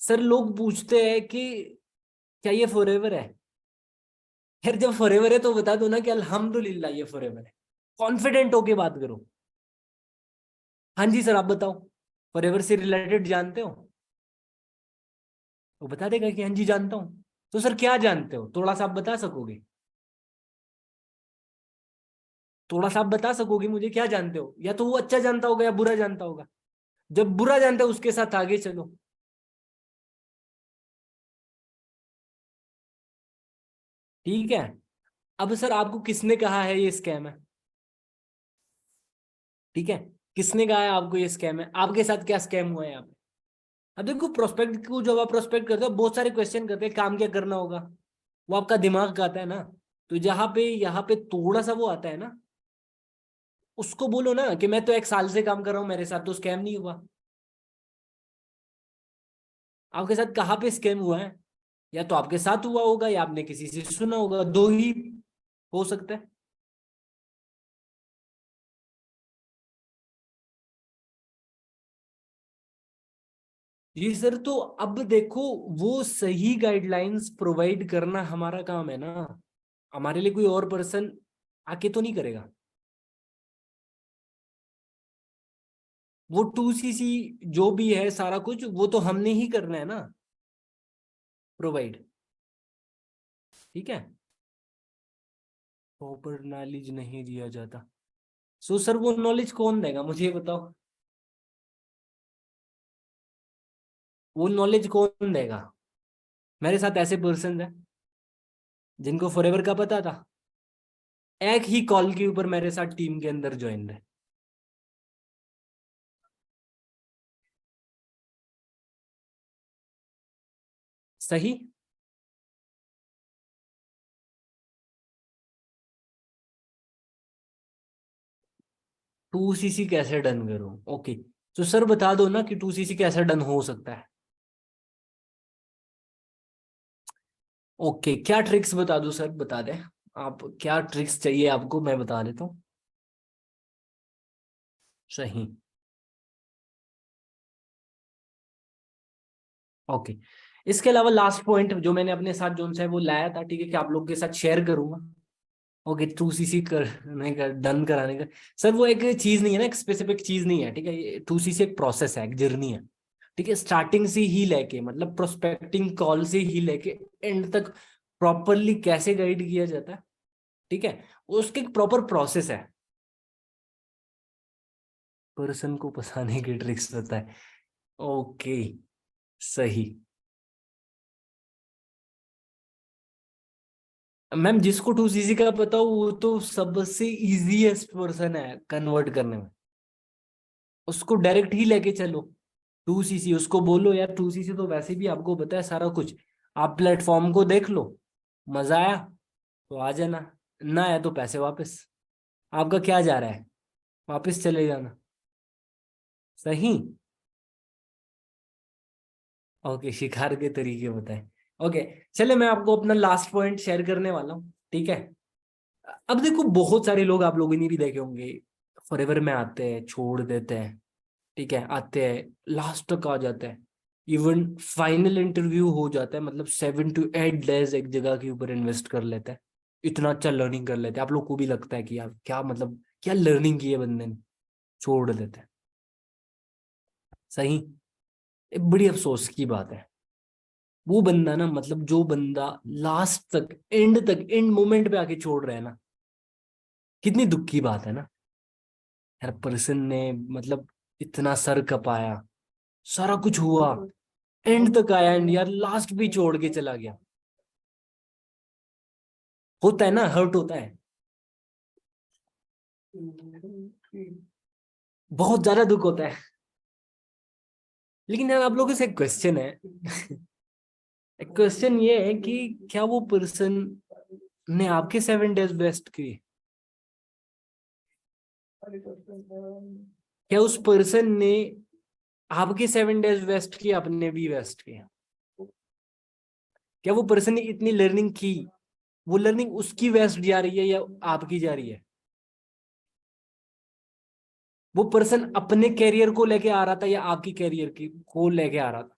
सर, लोग पूछते हैं कि क्या ये फॉरएवर है। यार जब फॉरएवर है तो बता दो ना कि अल्हम्दुलिल्लाह ये फॉरएवर है, कॉन्फिडेंट होके बात करो। हाँ जी सर आप बताओ, फॉरएवर से रिलेटेड जानते हो, वो बता देगा कि हाँ जी जानता हूँ। तो सर क्या जानते हो, थोड़ा सा आप बता सकोगे, थोड़ा सा आप बता सकोगे मुझे क्या जानते हो, या तो वो अच्छा जानता होगा या बुरा जानता होगा। जब बुरा जानता है उसके साथ आगे चलो। ठीक है, अब सर आपको किसने कहा है ये स्कैम है, ठीक है, किसने कहा है आपको ये स्कैम है, आपके साथ क्या स्कैम हुआ है यहाँ पे। अब देखो प्रोस्पेक्ट को जब आप प्रोस्पेक्ट करते हो बहुत सारे क्वेश्चन करते हैं, काम क्या करना होगा, वो आपका दिमाग का आता है ना। तो जहाँ पे यहाँ पे थोड़ा सा वो आता है ना, उसको बोलो ना कि मैं तो 1 साल से काम कर रहा हूँ, मेरे साथ तो स्कैम नहीं हुआ। आपके साथ कहाँ पे स्कैम हुआ है, या तो आपके साथ हुआ होगा या आपने किसी से सुना होगा, दो ही हो सकता है। जी सर, तो अब देखो वो सही गाइडलाइंस प्रोवाइड करना हमारा काम है ना, हमारे लिए कोई और पर्सन आके तो नहीं करेगा। वो 2cc जो भी है सारा कुछ वो तो हमने ही करना है ना, प्रोवाइड। ठीक है, प्रॉपर नॉलेज नहीं दिया जाता। सो सर वो नॉलेज कौन देगा मुझे ये बताओ, वो नॉलेज कौन देगा। मेरे साथ ऐसे पर्सन है जिनको फॉरएवर का पता था, एक ही कॉल के ऊपर मेरे साथ टीम के अंदर ज्वाइन है। सही। 2cc कैसे डन करूं, ओके। तो सर बता दो ना कि 2cc कैसे डन हो सकता है। ओके, क्या ट्रिक्स बता दूं सर, बता दे आप, क्या ट्रिक्स चाहिए आपको मैं बता देता हूँ। सही। ओके, इसके अलावा लास्ट पॉइंट जो मैंने अपने साथ जो है वो लाया था, ठीक है, कि आप लोग के साथ शेयर करूंगा। ओके, 2cc करने का, डन कराने का, सर वो एक चीज नहीं है ना, एक स्पेसिफिक चीज नहीं है, ठीक है, ये 2cc एक प्रोसेस है, एक जर्नी है। ठीक है, स्टार्टिंग से ही लेके मतलब प्रोस्पेक्टिंग कॉल से ही लेके एंड तक प्रॉपरली कैसे गाइड किया जाता है, ठीक है, उसके एक प्रॉपर प्रोसेस है। पर्सन को फंसाने की ट्रिक्स होता है। ओके, सही। मैम जिसको 2cc का पता हो वो तो सबसे इजीएस्ट पर्सन है कन्वर्ट करने में, उसको डायरेक्ट ही लेके चलो। 2cc उसको बोलो यार, 2cc तो वैसे भी आपको पता है सारा कुछ, आप प्लेटफॉर्म को देख लो, मजा आया तो आ जाना, ना आया तो पैसे वापस। आपका क्या जा रहा है, वापस चले जाना। सही। ओके, शिकार के तरीके बताए। ओके, चले मैं आपको अपना लास्ट पॉइंट शेयर करने वाला हूँ, ठीक है। अब देखो बहुत सारे लोग आप लोगों ने भी देखे होंगे, फॉरएवर में आते हैं छोड़ देते हैं, ठीक है, आते हैं लास्ट तक आ जाता है, इवन फाइनल इंटरव्यू हो जाता है, मतलब 7 to 8 डेज एक जगह के ऊपर इन्वेस्ट कर लेता है, इतना अच्छा लर्निंग कर लेते हैं। आप लोग को भी लगता है कि यार क्या मतलब क्या लर्निंग की है बंदे ने, छोड़ देते हैं। सही। ये बड़ी अफसोस की बात है। वो बंदा ना, मतलब जो बंदा लास्ट तक एंड मोमेंट पे आके छोड़ रहा है ना, कितनी दुख की बात है ना। यार पर्सन ने मतलब इतना सर कपाया, सारा कुछ हुआ, एंड तक आया, एंड यार लास्ट भी छोड़ के चला गया। होता है ना, हर्ट होता है, बहुत ज्यादा दुख होता है। लेकिन यार आप लोगों से एक क्वेश्चन है एक क्वेश्चन ये है कि क्या वो पर्सन ने आपके 7 डेज वेस्ट किए? क्या उस पर्सन ने आपके 7 डेज वेस्ट किए, अपने भी वेस्ट किए? क्या वो पर्सन ने इतनी लर्निंग की, वो लर्निंग उसकी वेस्ट जा रही है या आपकी जा रही है? वो पर्सन अपने कैरियर को लेके आ रहा था या आपकी कैरियर की को लेके आ रहा था?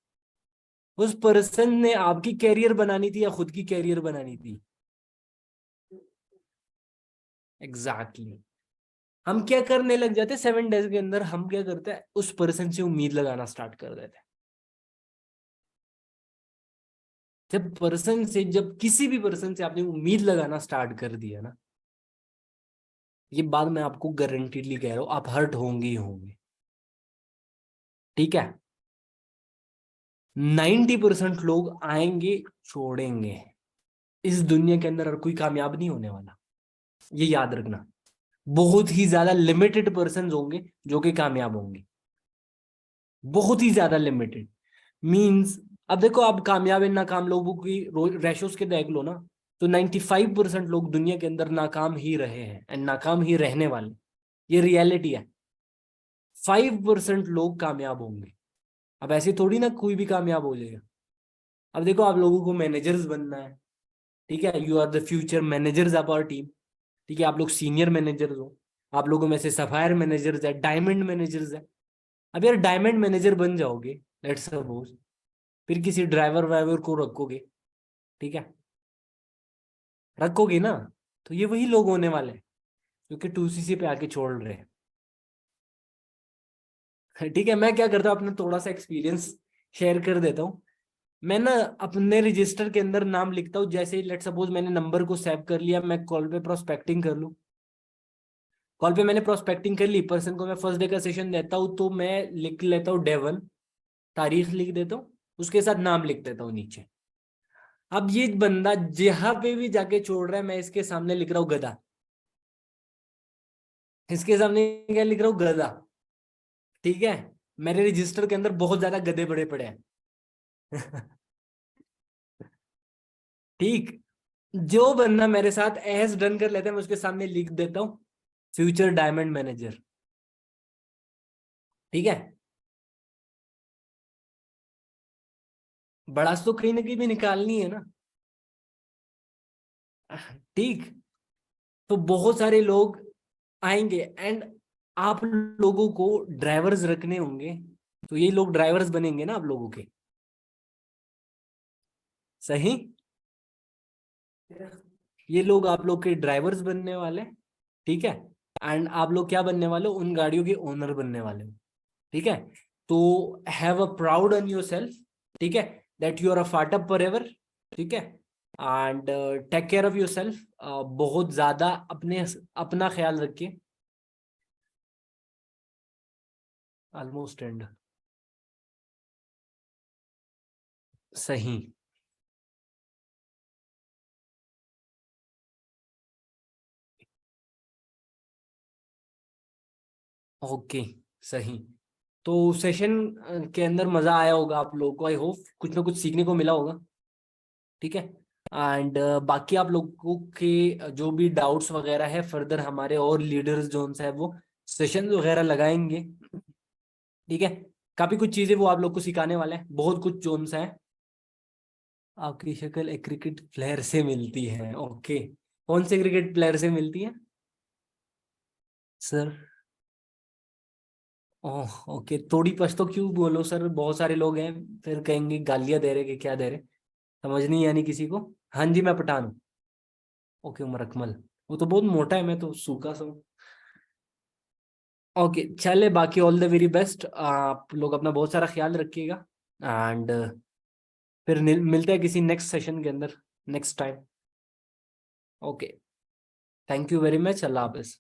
उस पर्सन ने आपकी कैरियर बनानी थी या खुद की कैरियर बनानी थी? Exactly exactly. हम क्या करने लग जाते 7 डेज के अंदर, हम क्या करते हैं, उस पर्सन से उम्मीद लगाना स्टार्ट कर देते हैं। जब किसी भी पर्सन से आपने उम्मीद लगाना स्टार्ट कर दिया ना, ये बात मैं आपको गारंटीडली कह रहा हूं, आप हर्ट होंगे ही होंगे। ठीक है। 90% लोग आएंगे, छोड़ेंगे। इस दुनिया के अंदर हर कोई कामयाब नहीं होने वाला, ये याद रखना। बहुत ही ज्यादा लिमिटेड पर्सन होंगे जो कि कामयाब होंगे, बहुत ही ज्यादा लिमिटेड। मींस अब देखो, आप कामयाब इन नाकाम लोगों की रेशोस के देख लो ना, तो 95% लोग दुनिया के अंदर नाकाम ही रहे हैं एंड नाकाम ही रहने वाले, ये रियलिटी है। 5% लोग कामयाब होंगे। अब ऐसे थोड़ी ना कोई भी कामयाब हो जाएगा। अब देखो, आप लोगों को मैनेजर्स बनना है, ठीक है, you are the future managers of our team, ठीक है, आप लोग सीनियर मैनेजर्स हो। आप लोगों में से सफायर मैनेजर्स है, डायमंड मैनेजर्स है। अब यार डायमंड मैनेजर बन जाओगे, लेट्स सपोज, फिर किसी ड्राइवर वाइवर को रखोगे, ठीक है, रखोगे ना, तो ये वही लोग होने वाले हैं जो कि 2cc पे आके छोड़ रहे हैं। ठीक है, मैं क्या करता हूँ, अपना थोड़ा सा एक्सपीरियंस शेयर कर देता हूँ। मैं ना अपने रजिस्टर के अंदर नाम लिखता हूँ, जैसे ही लेट सपोज मैंने नंबर को सेव कर लिया, मैं कॉल पे प्रोस्पेक्टिंग कर लूँ, कॉल पे मैंने प्रोस्पेक्टिंग कर ली, पर्सन को मैं फर्स्ट डे का सेशन देता हूँ, तो मैं लिख लेता हूँ डे 1, तारीख लिख देता हूँ, उसके साथ नाम लिख देता हूँ नीचे। अब ये बंदा जहां पे भी जाके छोड़ रहा है, मैं इसके सामने लिख रहा हूँ गधा, इसके सामने क्या लिख रहा हूँ, गधा। ठीक है, मेरे रजिस्टर के अंदर बहुत ज्यादा गधे बड़े पड़े हैं। ठीक। जो बंदा मेरे साथ एस डन कर लेता है, मैं उसके सामने लिख देता हूँ फ्यूचर डायमंड मैनेजर। ठीक है, बड़ास तो कहीं ना कहीं भी निकालनी है ना। ठीक। तो बहुत सारे लोग आएंगे एंड आप लोगों को ड्राइवर्स रखने होंगे, तो ये लोग ड्राइवर्स बनेंगे ना आप लोगों के। सही। ये लोग आप लोग के ड्राइवर्स बनने वाले, ठीक है, एंड आप लोग क्या बनने वाले हो, उन गाड़ियों के ओनर बनने वाले हो। ठीक है, तो have a proud on yourself, ठीक है, that you are a fighter for ever. ठीक है, and take care of yourself, बहुत ज्यादा अपने अपना ख्याल रखिए। Almost end. सही। ओके। सही। तो सेशन के अंदर मजा आया होगा आप लोगों को, आई होप कुछ ना कुछ सीखने को मिला होगा, ठीक है। एंड बाकी आप लोगों के जो भी डाउट्स वगैरह है फर्दर हमारे और लीडर्स जो है वो सेशन वगैरह लगाएंगे, ठीक है। काफी कुछ चीजें वो आप लोग को सिखाने वाले हैं, बहुत कुछ जोन्स हैं। आपकी शक्ल एक क्रिकेट प्लेयर से मिलती है, ओके। कौन से क्रिकेट प्लेयर से मिलती है सर? ओह ओके, थोड़ी पछ तो क्यों बोलो सर, बहुत सारे लोग हैं फिर कहेंगे गालियां दे रहे कि क्या दे रहे, समझ नहीं आनी किसी को। हाँ जी, मैं पठान हूँ। ओके, उमर अकमल। वो तो बहुत मोटा है, मैं तो सूखा सा हूँ। ओके चले, बाकी ऑल द वेरी बेस्ट, आप लोग अपना बहुत सारा ख्याल रखिएगा। एंड फिर मिलते हैं किसी नेक्स्ट सेशन के अंदर next time. Okay, thank you very much, Allah Hafiz.